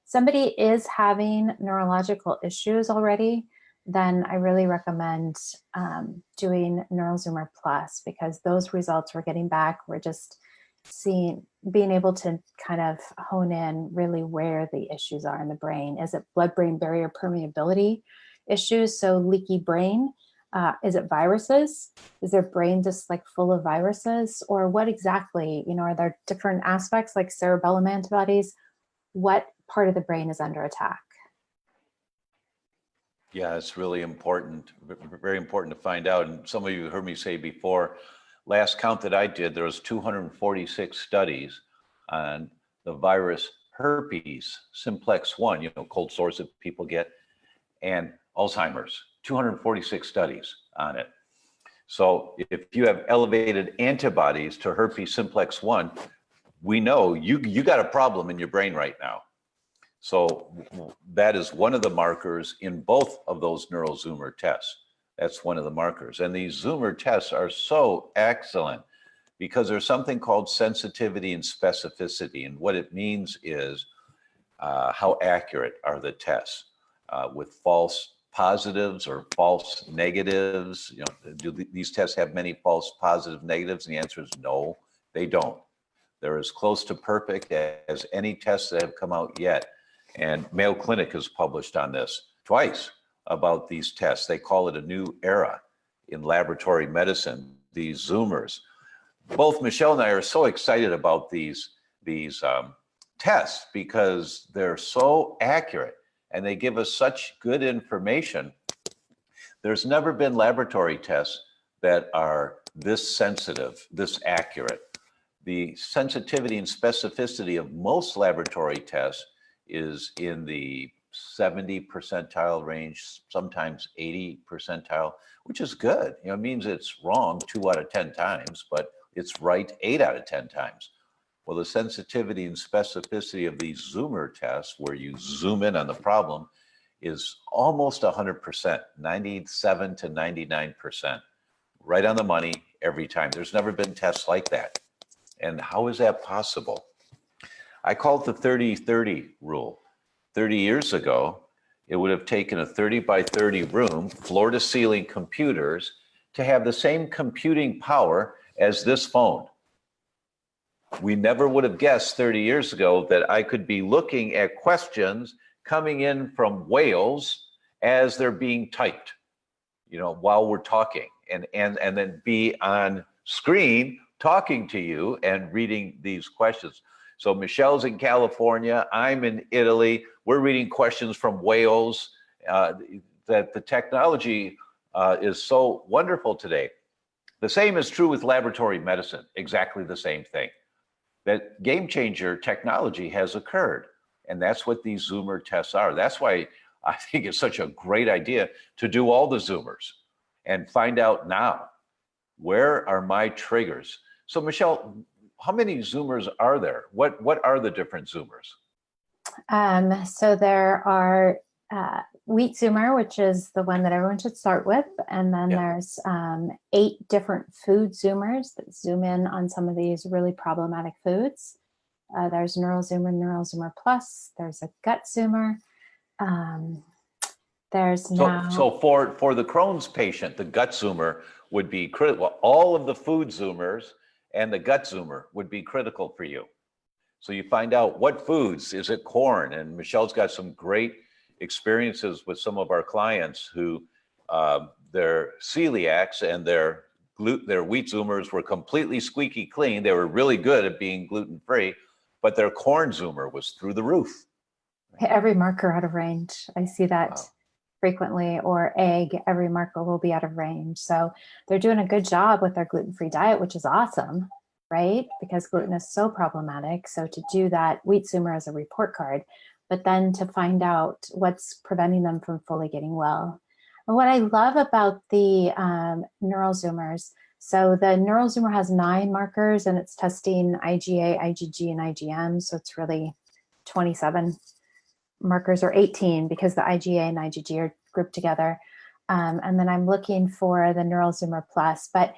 somebody is having neurological issues already, then I really recommend doing Neural Zoomer Plus, because those results we're getting back, we're just being able to kind of hone in really where the issues are in the brain. Is it blood-brain barrier permeability issues, so leaky brain? Is it viruses? Is their brain just like full of viruses? Or what exactly, are there different aspects like cerebellum antibodies? What part of the brain is under attack? Yeah, it's really important, very important to find out. And some of you heard me say before, last count that I did, there was 246 studies on the virus herpes simplex 1, cold sores that people get, and Alzheimer's, 246 studies on it. So if you have elevated antibodies to herpes simplex 1, we know you got a problem in your brain right now. So that is one of the markers in both of those Neural Zoomer tests. That's one of the markers. And these Zoomer tests are so excellent because there's something called sensitivity and specificity. And what it means is how accurate are the tests with false positives or false negatives. Do these tests have many false positive negatives? And the answer is no, they don't. They're as close to perfect as any tests that have come out yet. And Mayo Clinic has published on this twice about these tests. They call it a new era in laboratory medicine, these Zoomers. Both Michelle and I are so excited about these tests because they're so accurate and they give us such good information. There's never been laboratory tests that are this sensitive, this accurate. The sensitivity and specificity of most laboratory tests is in the 70 percentile range, sometimes 80 percentile, which is good. It means it's wrong 2 out of 10 times, but it's right 8 out of 10 times. Well, the sensitivity and specificity of these zoomer tests, where you zoom in on the problem, is almost 100%, 97 to 99%, right on the money every time. There's never been tests like that. And how is that possible? I call it the 30-30 rule. 30 years ago, it would have taken a 30 by 30 room, floor to ceiling computers to have the same computing power as this phone. We never would have guessed 30 years ago that I could be looking at questions coming in from Wales as they're being typed, while we're talking, and then be on screen talking to you and reading these questions. So Michelle's in California, I'm in Italy, we're reading questions from Wales. That the technology is so wonderful today. The same is true with laboratory medicine, exactly the same thing. That game changer technology has occurred. And that's what these Zoomer tests are. That's why I think it's such a great idea to do all the Zoomers and find out now, where are my triggers? So Michelle, how many Zoomers are there? What are the different Zoomers? So there are wheat Zoomer, which is the one that everyone should start with. And then there's 8 different food Zoomers that zoom in on some of these really problematic foods. There's Neural Zoomer Plus. There's a gut Zoomer. There's now... So for the Crohn's patient, the gut Zoomer would be critical. All of the food Zoomers and the gut Zoomer would be critical for you. So you find out what foods, is it corn? And Michelle's got some great experiences with some of our clients who their celiacs and their wheat Zoomers were completely squeaky clean. They were really good at being gluten-free, but their corn Zoomer was through the roof. Every marker out of range. I see that frequently, or egg, every marker will be out of range. So they're doing a good job with their gluten-free diet, which is awesome, right? Because gluten is so problematic. So to do that wheat Zoomer as a report card, but then to find out what's preventing them from fully getting well. And what I love about the Neural Zoomers, so the Neural Zoomer has 9 markers and it's testing IgA, IgG, and IgM. So it's really 27 markers, or 18 because the IgA and IgG are grouped together. And then I'm looking for the Neural Zoomer Plus. But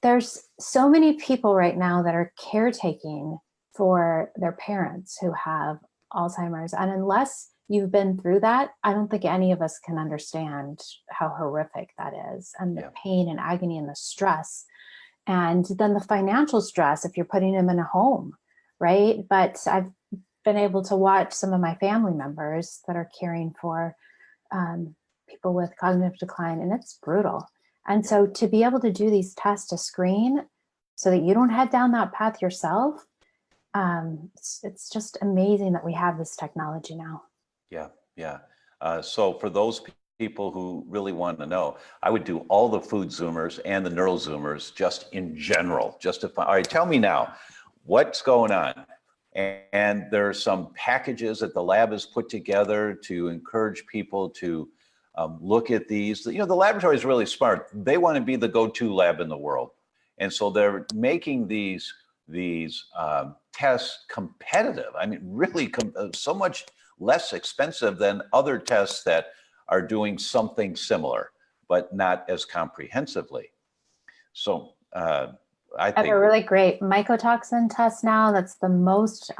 there's so many people right now that are caretaking for their parents who have Alzheimer's. And unless you've been through that, I don't think any of us can understand how horrific that is, and the pain and agony and the stress. And then the financial stress if you're putting them in a home, right? But I've been able to watch some of my family members that are caring for people with cognitive decline, and it's brutal. And so to be able to do these tests to screen so that you don't head down that path yourself, it's just amazing that we have this technology now. Yeah. So for those people who really want to know, I would do all the food Zoomers and the Neural Zoomers just in general, just to find, all right, tell me now, what's going on? And there are some packages that the lab has put together to encourage people to look at these. The laboratory is really smart. They want to be the go-to lab in the world. And so they're making these tests competitive. I mean, really so much less expensive than other tests that are doing something similar, but not as comprehensively. So I think... I have a really great mycotoxin test now. That's the most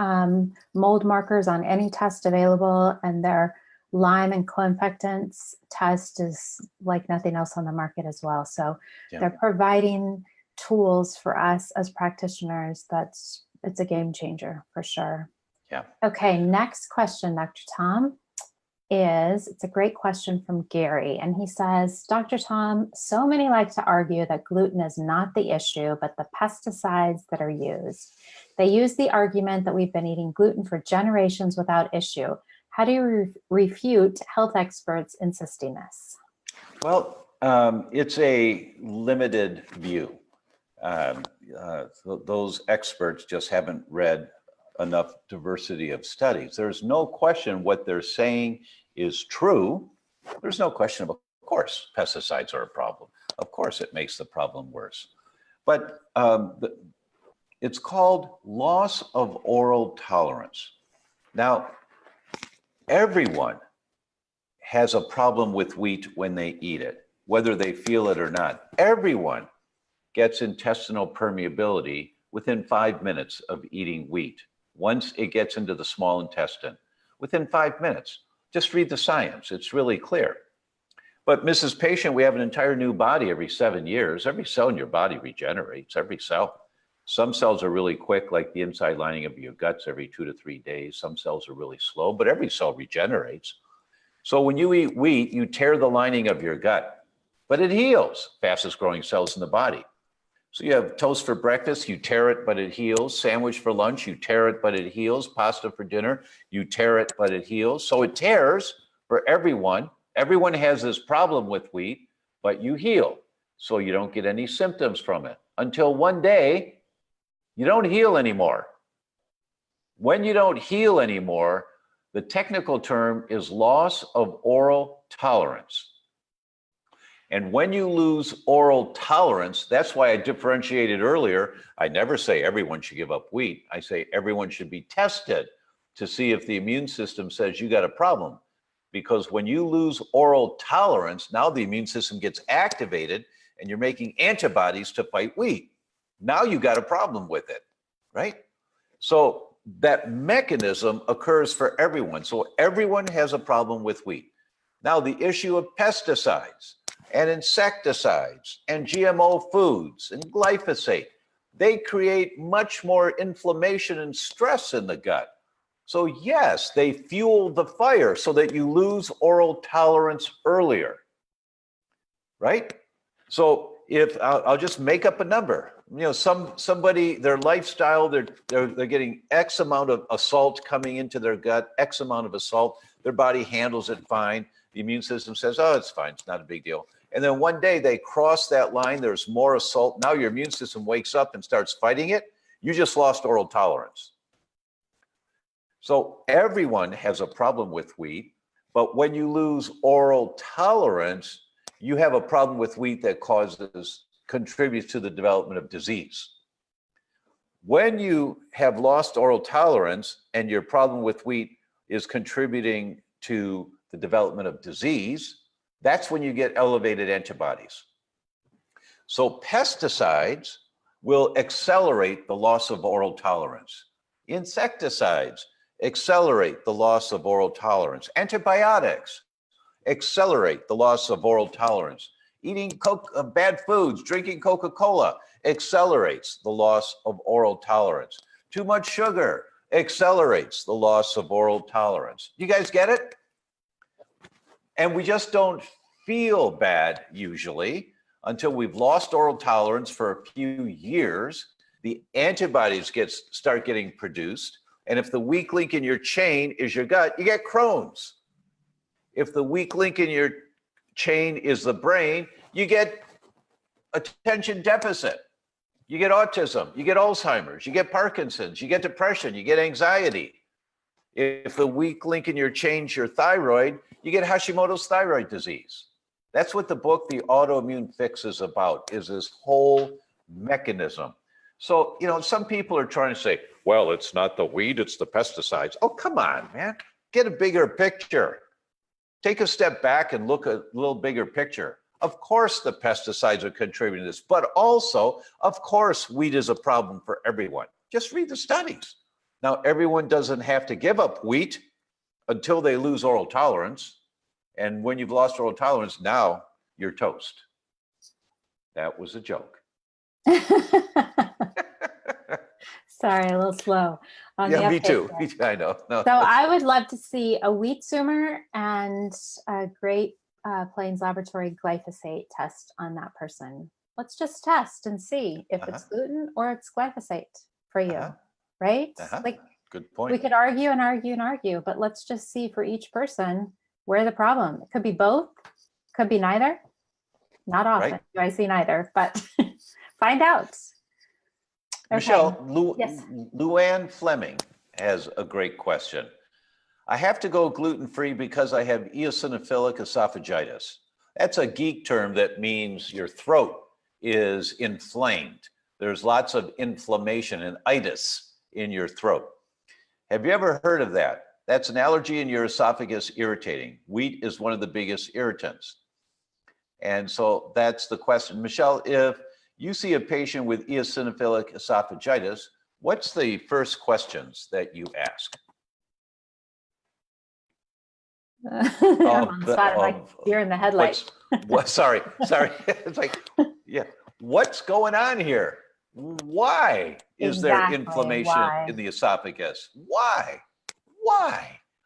mold markers on any test available. And their Lyme and co-infectants test is like nothing else on the market as well. So they're providing tools for us as practitioners. It's a game changer for sure. Yeah. Okay, next question, Dr. Tom, it's a great question from Gary. And he says, Dr. Tom, so many like to argue that gluten is not the issue, but the pesticides that are used. They use the argument that we've been eating gluten for generations without issue. How do you refute health experts insisting this? Well, it's a limited view. Those experts just haven't read enough diversity of studies. There's no question what they're saying is true. There's no question of course, pesticides are a problem. Of course, it makes the problem worse. But it's called loss of oral tolerance. Now, everyone has a problem with wheat when they eat it, whether they feel it or not. Everyone gets intestinal permeability within 5 minutes of eating wheat. Once it gets into the small intestine, within 5 minutes. Just read the science, it's really clear. But Mrs. Patient, we have an entire new body every 7 years. Every cell in your body regenerates, every cell. Some cells are really quick, like the inside lining of your guts every 2 to 3 days. Some cells are really slow, but every cell regenerates. So when you eat wheat, you tear the lining of your gut, but it heals, fastest growing cells in the body. So you have toast for breakfast, you tear it, but it heals. Sandwich for lunch, you tear it, but it heals. Pasta for dinner, you tear it, but it heals. So it tears for everyone. Everyone has this problem with wheat, but you heal. So you don't get any symptoms from it until one day you don't heal anymore. When you don't heal anymore, the technical term is loss of oral tolerance. And when you lose oral tolerance, that's why I differentiated earlier. I never say everyone should give up wheat. I say everyone should be tested to see if the immune system says you got a problem. Because when you lose oral tolerance, now the immune system gets activated and you're making antibodies to fight wheat. Now you got a problem with it, right? So that mechanism occurs for everyone. So everyone has a problem with wheat. Now the issue of pesticides and insecticides and GMO foods and glyphosate, they create much more inflammation and stress in the gut. So yes, they fuel the fire so that you lose oral tolerance earlier, right? So if I'll just make up a number, you know, somebody, their lifestyle, they're getting X amount of assault coming into their gut, X amount of assault, their body handles it fine. The immune system says, oh, it's fine, it's not a big deal. And then one day they cross that line, there's more assault. Now your immune system wakes up and starts fighting it. You just lost oral tolerance. So everyone has a problem with wheat, but when you lose oral tolerance, you have a problem with wheat that contributes to the development of disease. When you have lost oral tolerance and your problem with wheat is contributing to the development of disease, that's when you get elevated antibodies. So pesticides will accelerate the loss of oral tolerance. Insecticides accelerate the loss of oral tolerance. Antibiotics accelerate the loss of oral tolerance. Eating bad foods, drinking Coca-Cola accelerates the loss of oral tolerance. Too much sugar accelerates the loss of oral tolerance. You guys get it? And we just don't feel bad usually until we've lost oral tolerance for a few years. The antibodies start getting produced. And if the weak link in your chain is your gut, you get Crohn's. If the weak link in your chain is the brain, you get attention deficit. You get autism, you get Alzheimer's, you get Parkinson's, you get depression, you get anxiety. If the weak link in your chain is your thyroid, you get Hashimoto's thyroid disease. That's what the book, The Autoimmune Fix, is about, is this whole mechanism. So, you know, some people are trying to say, well, it's not the wheat, it's the pesticides. Oh, come on, man. Get a bigger picture. Take a step back and look at a little bigger picture. Of course, the pesticides are contributing to this, but also, of course, wheat is a problem for everyone. Just read the studies. Now, everyone doesn't have to give up wheat until they lose oral tolerance. And when you've lost oral tolerance, now you're toast. That was a joke. Sorry, a little slow. Yeah, me too. I know. No, so I would love to see a wheat zoomer and a Great Plains Laboratory glyphosate test on that person. Let's just test and see if it's gluten or it's glyphosate for you, right? Like Good We point. could argue and argue and argue, but let's just see for each person where the problem. It could be both, could be neither. Not often Right. do I see neither, but find out. Okay. Michelle, Yes. Luann Fleming has a great question. I have to go gluten-free because I have eosinophilic esophagitis. That's a geek term that means your throat is inflamed. There's lots of inflammation and itis in your throat. Have you ever heard of that? That's an allergy in your esophagus irritating. Wheat is one of the biggest irritants. And so that's the question. Michelle, if you see a patient with eosinophilic esophagitis, what's the first questions that you ask? I'm on the spot. I'm like, you're in the headlight. Sorry. It's like, yeah, what's going on here? Why is there inflammation in the esophagus? Why?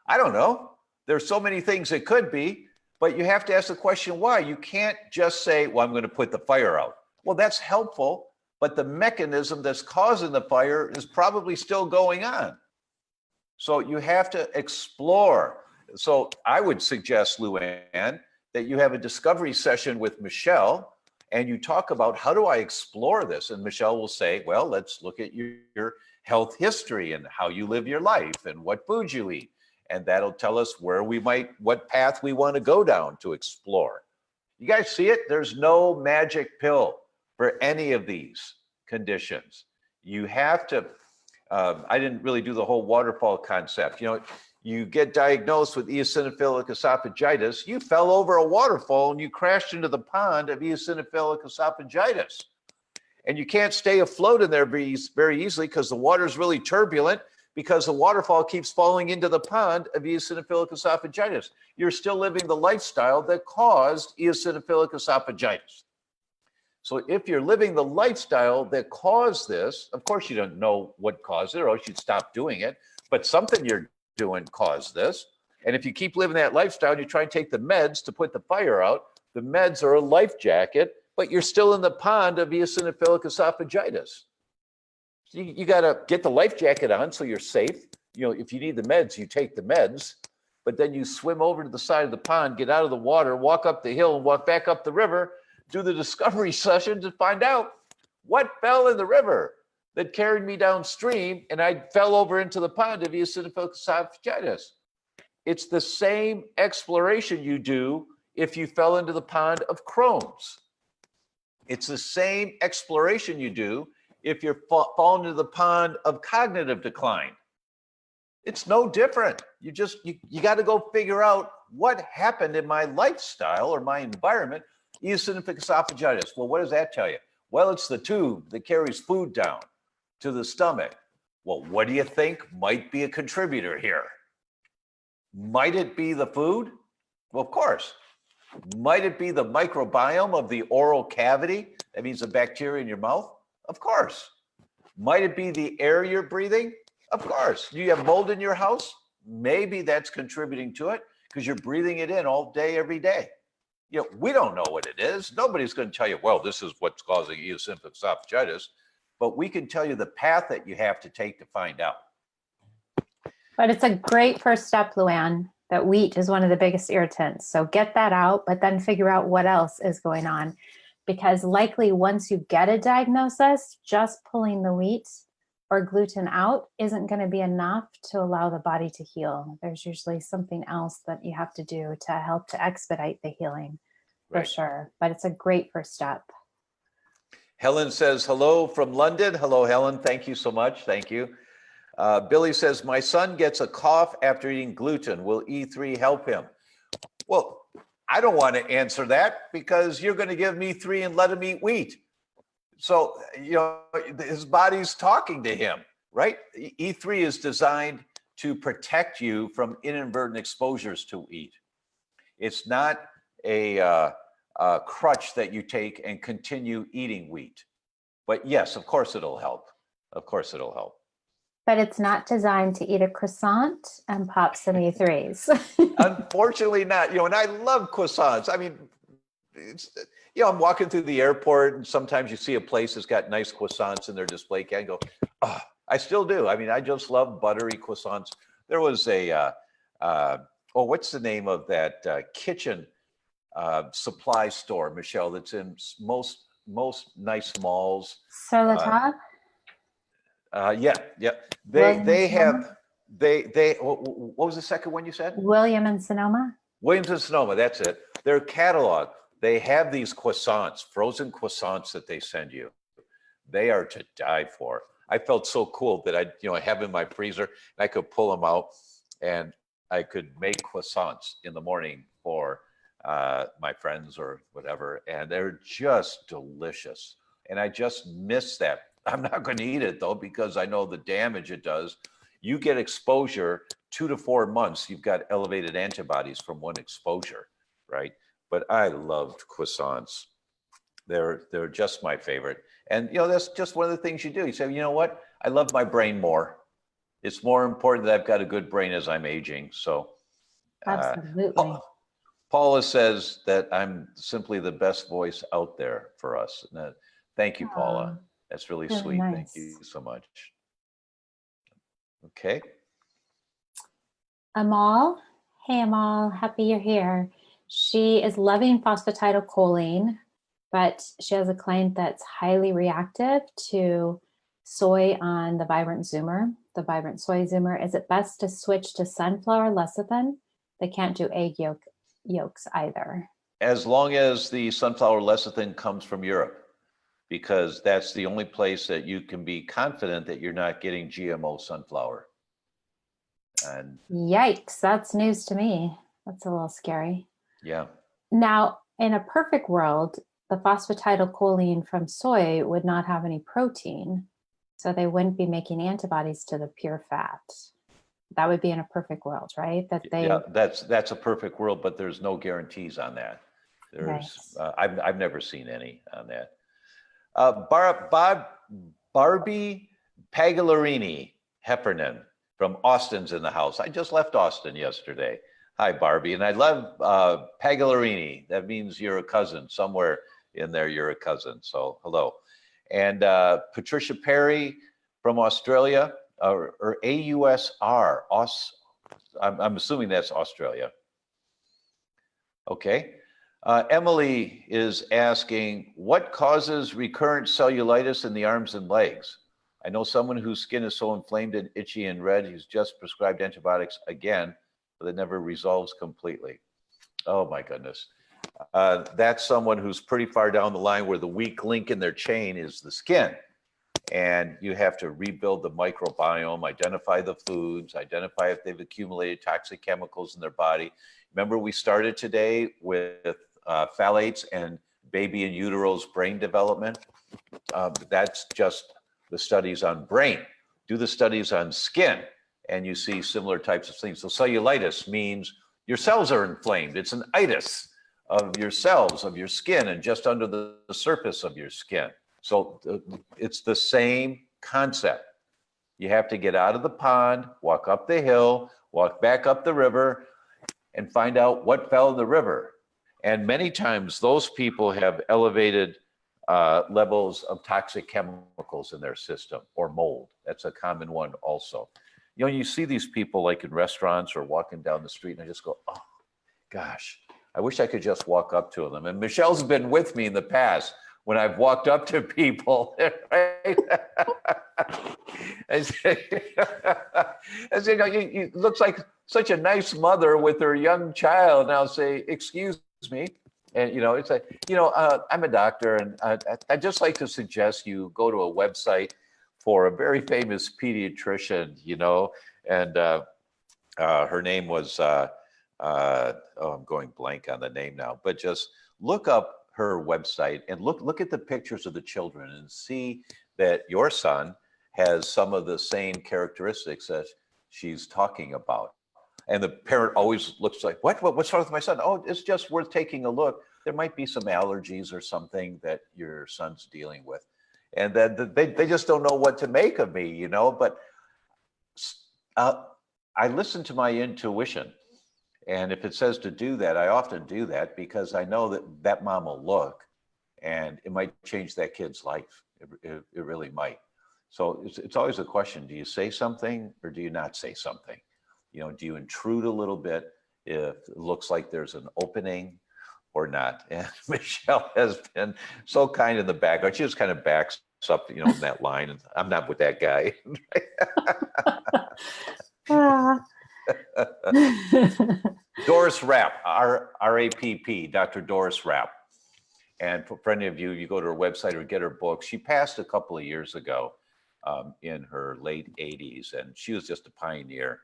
I don't know. There's so many things it could be, but you have to ask the question why. You can't just say, well, I'm going to put the fire out. Well, that's helpful, but the mechanism that's causing the fire is probably still going on. So you have to explore. So I would suggest, Luann, that you have a discovery session with Michelle and you talk about, how do I explore this? And Michelle will say, well, let's look at your health history and how you live your life and what foods you eat. And that'll tell us what path we want to go down to explore. You guys see it? There's no magic pill for any of these conditions. You have to, I didn't really do the whole waterfall concept. You know, you get diagnosed with eosinophilic esophagitis, you fell over a waterfall and you crashed into the pond of eosinophilic esophagitis. And you can't stay afloat in there very easily because the water is really turbulent, because the waterfall keeps falling into the pond of eosinophilic esophagitis. You're still living the lifestyle that caused eosinophilic esophagitis. So if you're living the lifestyle that caused this, of course you don't know what caused it, or else you'd stop doing it, but something you're doing caused this. And if you keep living that lifestyle and you try and take the meds to put the fire out, the meds are a life jacket, but you're still in the pond of eosinophilic esophagitis. So you got to get the life jacket on so you're safe. You know, if you need the meds, you take the meds, but then you swim over to the side of the pond, get out of the water, walk up the hill and walk back up the river, do the discovery session to find out what fell in the river that carried me downstream and I fell over into the pond of eosinophilic esophagitis. It's the same exploration you do if you fell into the pond of Crohn's. It's the same exploration you do if you're falling into the pond of cognitive decline. It's no different. You got to go figure out what happened in my lifestyle or my environment, eosinophilic esophagitis. Well, what does that tell you? Well, it's the tube that carries food down to the stomach. Well, what do you think might be a contributor here? Might it be the food? Well, of course. Might it be the microbiome of the oral cavity? That means the bacteria in your mouth? Of course. Might it be the air you're breathing? Of course. Do you have mold in your house? Maybe that's contributing to it because you're breathing it in all day, every day. You know, we don't know what it is. Nobody's going to tell you, well, this is what's causing eosinophilic esophagitis, but we can tell you the path that you have to take to find out. But it's a great first step, Luann, that wheat is one of the biggest irritants. So get that out, but then figure out what else is going on. Because likely once you get a diagnosis, just pulling the wheat or gluten out isn't going to be enough to allow the body to heal. There's usually something else that you have to do to help to expedite the healing, for sure. But it's a great first step. Helen says, hello from London. Hello, Helen. Thank you so much. Thank you. Billy says, my son gets a cough after eating gluten. Will E3 help him? Well, I don't want to answer that because you're going to give me E3 and let him eat wheat. So, you know, his body's talking to him, right? E3 is designed to protect you from inadvertent exposures to wheat. It's not a crutch that you take and continue eating wheat. But yes, of course it'll help. Of course it'll help. But it's not designed to eat a croissant and pop some E3s. Unfortunately not. You know, and I love croissants. I mean, it's, you know, I'm walking through the airport and sometimes you see a place that's got nice croissants in their display case and go, oh, I still do. I mean, I just love buttery croissants. There was a, what's the name of that kitchen supply store, Michelle, that's in most nice malls? Sur la table? Yeah. William and They Sonoma? have, what was the second one you said? William and Sonoma? Williams and Sonoma, that's it. Their catalog, they have these croissants, frozen croissants that they send you. They are to die for. I felt so cool that I have in my freezer, and I could pull them out and I could make croissants in the morning for my friends or whatever. And they're just delicious. And I just miss that. I'm not going to eat it though, because I know the damage it does. You get exposure 2 to 4 months. You've got elevated antibodies from one exposure, right? But I loved croissants. They're just my favorite. And that's just one of the things you do. You say, you know what? I love my brain more. It's more important that I've got a good brain as I'm aging. So Absolutely. Paula says that I'm simply the best voice out there for us. Thank you, Paula. That's really sweet. Nice. Thank you so much. Okay. Amal. Hey, Amal. Happy you're here. She is loving phosphatidylcholine, but she has a client that's highly reactive to soy on the Vibrant Zoomer, the Vibrant Soy Zoomer. Is it best to switch to sunflower lecithin? They can't do egg yolks either. As long as the sunflower lecithin comes from Europe, because that's the only place that you can be confident that you're not getting GMO sunflower. And yikes, that's news to me. That's a little scary. Yeah. Now, in a perfect world, the phosphatidylcholine from soy would not have any protein, so they wouldn't be making antibodies to the pure fat. That would be in a perfect world, right? Yeah, that's a perfect world, but there's no guarantees on that. There's I've never seen any on that. Barbie Pagalarini Heffernan from Austin's in the house. I just left Austin yesterday. Hi, Barbie. And I love Pagalarini. That means you're a cousin. Somewhere in there, you're a cousin. So hello. And Patricia Perry from Australia, or AUSR. I'm assuming that's Australia. Okay. Emily is asking, what causes recurrent cellulitis in the arms and legs? I know someone whose skin is so inflamed and itchy and red, who's just prescribed antibiotics again, but it never resolves completely. Oh my goodness. That's someone who's pretty far down the line where the weak link in their chain is the skin. And you have to rebuild the microbiome, identify the foods, identify if they've accumulated toxic chemicals in their body. Remember, we started today with phthalates and baby in utero's brain development. That's just the studies on brain. Do the studies on skin, and you see similar types of things. So cellulitis means your cells are inflamed. It's an itis of your cells, of your skin, and just under the surface of your skin. So it's the same concept. You have to get out of the pond, walk up the hill, walk back up the river, and find out what fell in the river. And many times those people have elevated levels of toxic chemicals in their system, or mold. That's a common one also. You see these people like in restaurants or walking down the street, and I just go, oh gosh, I wish I could just walk up to them. And Michelle's been with me in the past when I've walked up to people, right? I say, you looks like such a nice mother with her young child. And I'll say, excuse me. And, it's like, I'm a doctor, and I'd just like to suggest you go to a website for a very famous pediatrician, and her name was, I'm going blank on the name now, but just look up her website and look at the pictures of the children and see that your son has some of the same characteristics that she's talking about. And the parent always looks like, what's wrong with my son? Oh, it's just worth taking a look. There might be some allergies or something that your son's dealing with. And then they just don't know what to make of me, but I listen to my intuition. And if it says to do that, I often do that because I know that mom will look, and it might change that kid's life. It really might. So it's always a question, do you say something or do you not say something? You know, do you intrude a little bit if it looks like there's an opening or not? And Michelle has been so kind in the background. She just kind of backs up, you know, in that line. And I'm not with that guy. Ah. Doris Rapp, R-A-P-P, Dr. Doris Rapp. And for any of you, you go to her website or get her book. She passed a couple of years ago in her late 80s, and she was just a pioneer.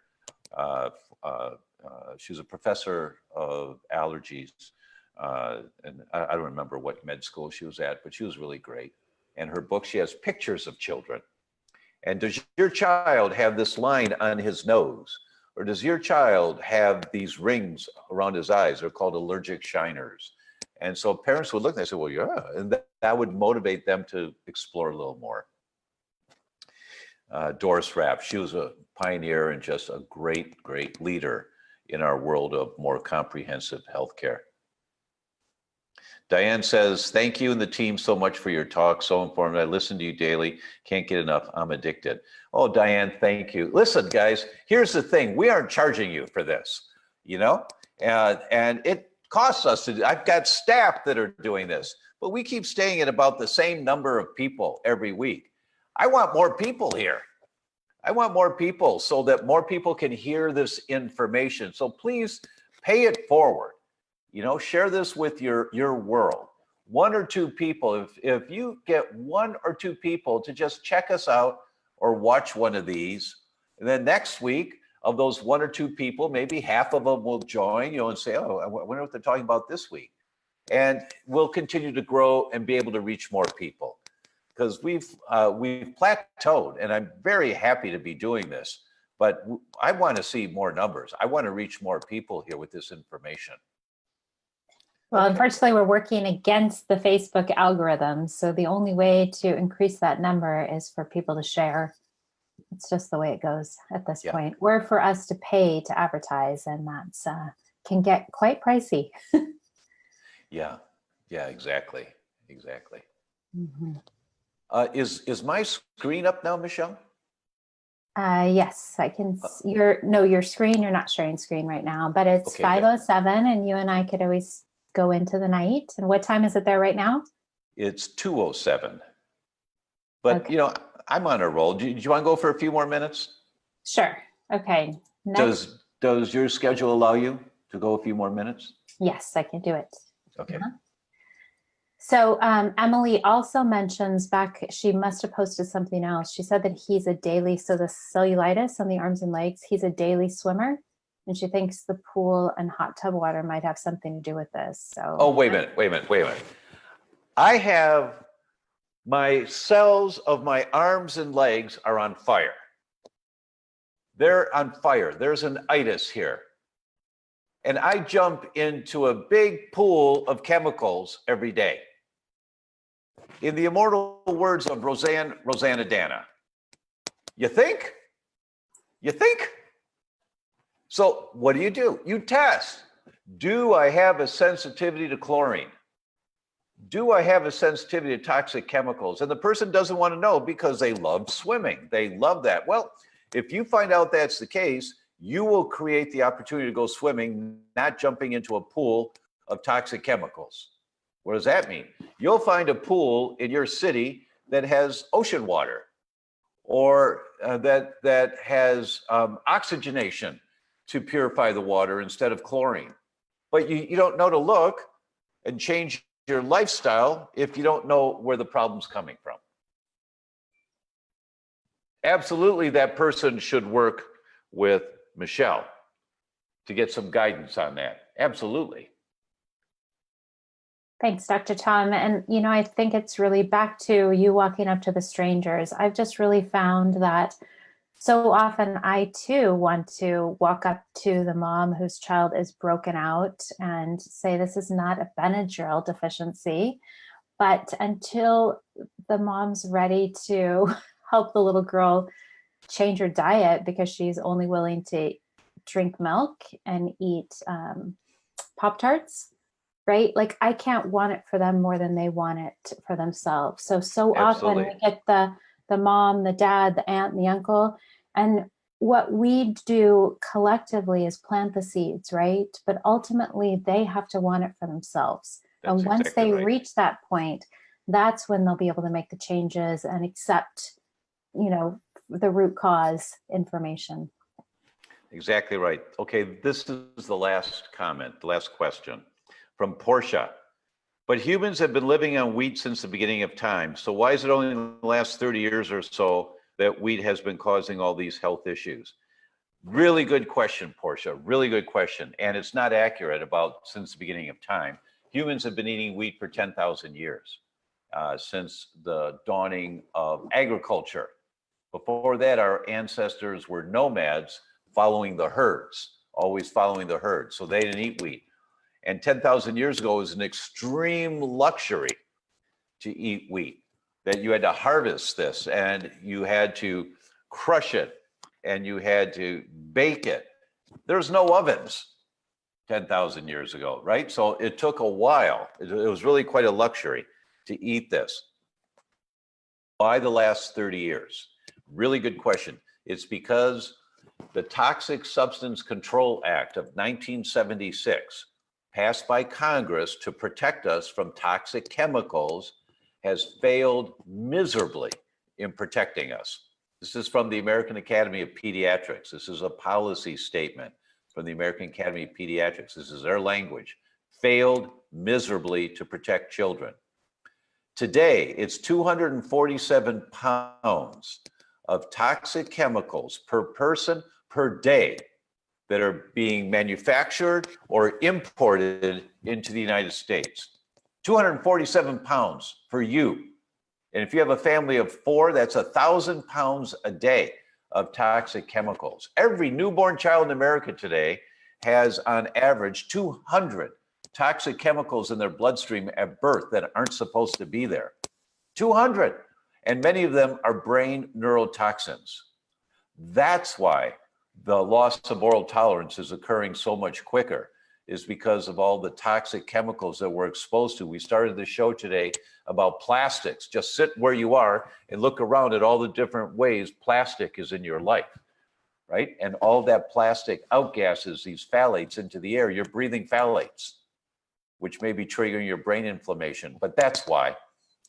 She was a professor of allergies, and I don't remember what med school she was at, but she was really great. And her book, she has pictures of children. And does your child have this line on his nose? Or does your child have these rings around his eyes? They're called allergic shiners. And so parents would look and they say, well, yeah, and that would motivate them to explore a little more. Doris Rapp, she was a pioneer and just a great, great leader in our world of more comprehensive healthcare. Diane says, thank you and the team so much for your talk. So informative. I listen to you daily. Can't get enough. I'm addicted. Oh, Diane, thank you. Listen, guys, here's the thing. We aren't charging you for this, you know, and it costs us to do. I've got staff that are doing this, but we keep staying at about the same number of people every week. I want more people here. I want more people so that more people can hear this information. So please pay it forward. You know, share this with your world. One or two people, if you get one or two people to just check us out or watch one of these, and then next week of those one or two people, maybe half of them will join, you know, and say, oh, I wonder what they're talking about this week. And we'll continue to grow and be able to reach more people because we've plateaued, and I'm very happy to be doing this, but I want to see more numbers. I want to reach more people here with this information. Well, unfortunately, we're working against the Facebook algorithm. So the only way to increase that number is for people to share. It's just the way it goes at this point. Or for us to pay to advertise, and that's can get quite pricey. Yeah, exactly. Mm-hmm. Is my screen up now, Michelle? Yes, I can. Your screen. You're not sharing screen right now, but it's okay, 5:07, and you and I could always go into the night. And what time is it there right now? It's 2:07. But you know, I'm on a roll. Do you want to go for a few more minutes? Sure. Okay. Next. Does your schedule allow you to go a few more minutes? Yes, I can do it. Okay. So Emily also mentions back, she must have posted something else. She said that he's a daily, so the cellulitis on the arms and legs, he's a daily swimmer. And she thinks the pool and hot tub water might have something to do with this. So. Oh, wait a minute. I have my cells of my arms and legs are on fire. They're on fire. There's an itis here. And I jump into a big pool of chemicals every day. In the immortal words of Rosanna Dana, you think? So what do? You test. Do I have a sensitivity to chlorine? Do I have a sensitivity to toxic chemicals? And the person doesn't want to know because they love swimming. They love that. Well, if you find out that's the case, you will create the opportunity to go swimming, not jumping into a pool of toxic chemicals. What does that mean? You'll find a pool in your city that has ocean water or that has oxygenation to purify the water instead of chlorine. But you don't know to look and change your lifestyle if you don't know where the problem's coming from. Absolutely, that person should work with Michelle to get some guidance on that. Absolutely. Thanks, Dr. Tom. And, you know, I think it's really back to you walking up to the strangers. I've just really found that so often I too want to walk up to the mom whose child is broken out and say, this is not a Benadryl deficiency. But until the mom's ready to help the little girl change her diet because she's only willing to drink milk and eat Pop-Tarts, right? Like I can't want it for them more than they want it for themselves. So often we get the the mom, the dad, the aunt, the uncle. And what we do collectively is plant the seeds, right? But ultimately they have to want it for themselves. That's and once exactly they right. reach that point, that's when they'll be able to make the changes and accept, you know, the root cause information. Exactly right. Okay, this is the last comment, the last question from Portia. But humans have been living on wheat since the beginning of time. So why is it only in the last 30 years or so that wheat has been causing all these health issues? Really good question, Portia. Really good question. And it's not accurate about since the beginning of time. Humans have been eating wheat for 10,000 years, since the dawning of agriculture. Before that, our ancestors were nomads following the herds, always following the herd. So they didn't eat wheat. And 10,000 years ago, it was an extreme luxury to eat wheat, that you had to harvest this and you had to crush it and you had to bake it. There's no ovens 10,000 years ago, right? So it took a while. It was really quite a luxury to eat this. Why the last 30 years? Really good question. It's because the Toxic Substance Control Act of 1976, passed by Congress to protect us from toxic chemicals, has failed miserably in protecting us. This is from the American Academy of Pediatrics. This is a policy statement from the American Academy of Pediatrics. This is their language. Failed miserably to protect children. Today, it's 247 pounds of toxic chemicals per person per day that are being manufactured or imported into the United States. 247 pounds for you. And if you have a family of 4, that's 1,000 pounds a day of toxic chemicals. Every newborn child in America today has on average 200 toxic chemicals in their bloodstream at birth that aren't supposed to be there. 200. And many of them are brain neurotoxins. That's why the loss of oral tolerance is occurring so much quicker, is because of all the toxic chemicals that we're exposed to. We started the show today about plastics. Just sit where you are and look around at all the different ways plastic is in your life, right? And all that plastic outgasses these phthalates into the air. You're breathing phthalates, which may be triggering your brain inflammation. But that's why.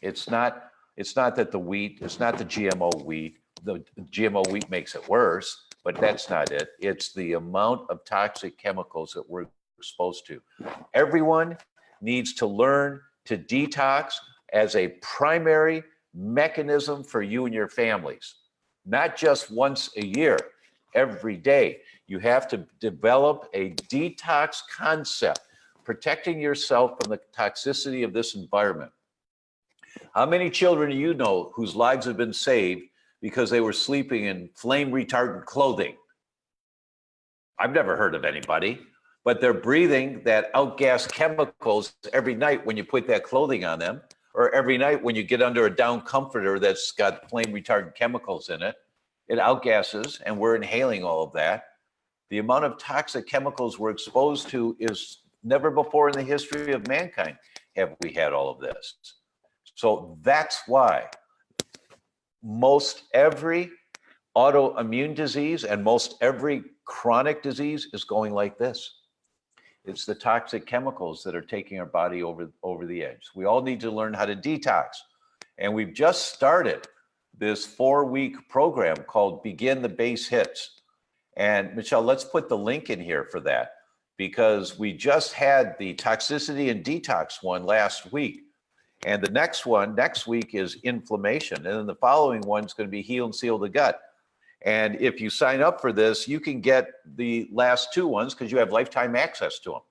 It's not that the wheat, it's not the GMO wheat. The GMO wheat makes it worse, but that's not it. It's the amount of toxic chemicals that we're exposed to. Everyone needs to learn to detox as a primary mechanism for you and your families, not just once a year, every day. You have to develop a detox concept, protecting yourself from the toxicity of this environment. How many children do you know whose lives have been saved because they were sleeping in flame retardant clothing? I've never heard of anybody, but they're breathing that outgas chemicals every night when you put that clothing on them, or every night when you get under a down comforter that's got flame retardant chemicals in it. It outgasses, and we're inhaling all of that. The amount of toxic chemicals we're exposed to is never before in the history of mankind have we had all of this. So that's why most every autoimmune disease and most every chronic disease is going like this. It's the toxic chemicals that are taking our body over the edge. We all need to learn how to detox. And we've just started this 4-week program called Begin the Base Hits. And Michelle, let's put the link in here for that, because we just had the toxicity and detox one last week. And the next one, next week, is inflammation. And then the following one is going to be heal and seal the gut. And if you sign up for this, you can get the last 2 ones because you have lifetime access to them.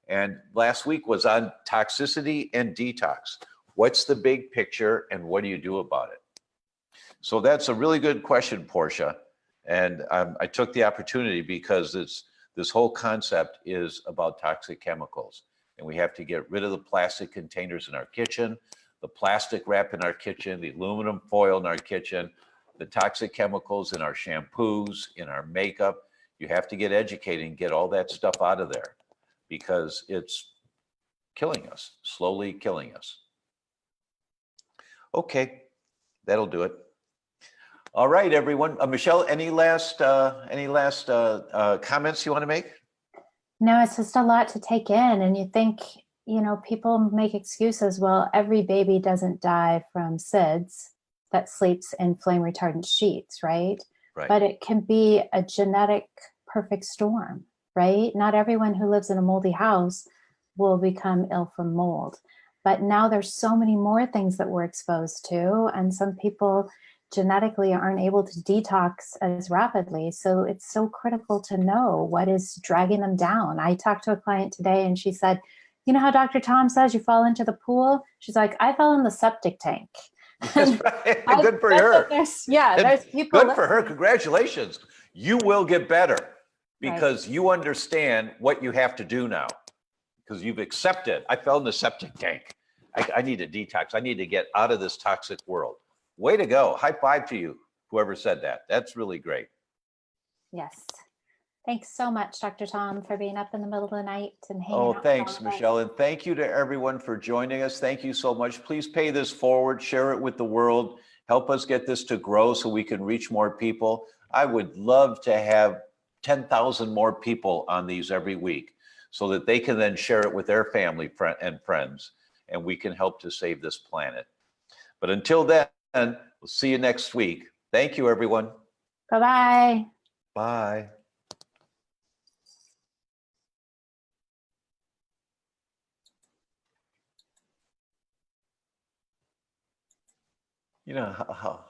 And last week was on toxicity and detox. What's the big picture and what do you do about it? So that's a really good question, Portia. And I took the opportunity because this whole concept is about toxic chemicals. And we have to get rid of the plastic containers in our kitchen, the plastic wrap in our kitchen, the aluminum foil in our kitchen, the toxic chemicals in our shampoos, in our makeup. You have to get educated and get all that stuff out of there because it's killing us, slowly killing us. Okay, That'll do it. All right, everyone. Michelle, any last comments you want to make? No, it's just a lot to take in. And you think, you know, people make excuses. Well, every baby doesn't die from SIDS that sleeps in flame retardant sheets, right? Right. But it can be a genetic perfect storm, right? Not everyone who lives in a moldy house will become ill from mold. But now there's so many more things that we're exposed to, and some people genetically aren't able to detox as rapidly. So it's so critical to know what is dragging them down. I talked to a client today and she said, you know how Dr. Tom says you fall into the pool? She's like, I fell in the septic tank. That's right. Good for her. There's people. Good for her. Congratulations. You will get better because you understand what you have to do now, because you've accepted. I fell in the septic tank. I need a detox. I need to get out of this toxic world. Way to go. High five to you, whoever said that. That's really great. Yes. Thanks so much, Dr. Tom, for being up in the middle of the night and hanging out. Oh, thanks, Michelle. And thank you to everyone for joining us. Thank you so much. Please pay this forward, share it with the world, help us get this to grow so we can reach more people. I would love to have 10,000 more people on these every week so that they can then share it with their family and friends, and we can help to save this planet. But until then, we'll see you next week. Thank you, everyone. Bye-bye. Bye. You know how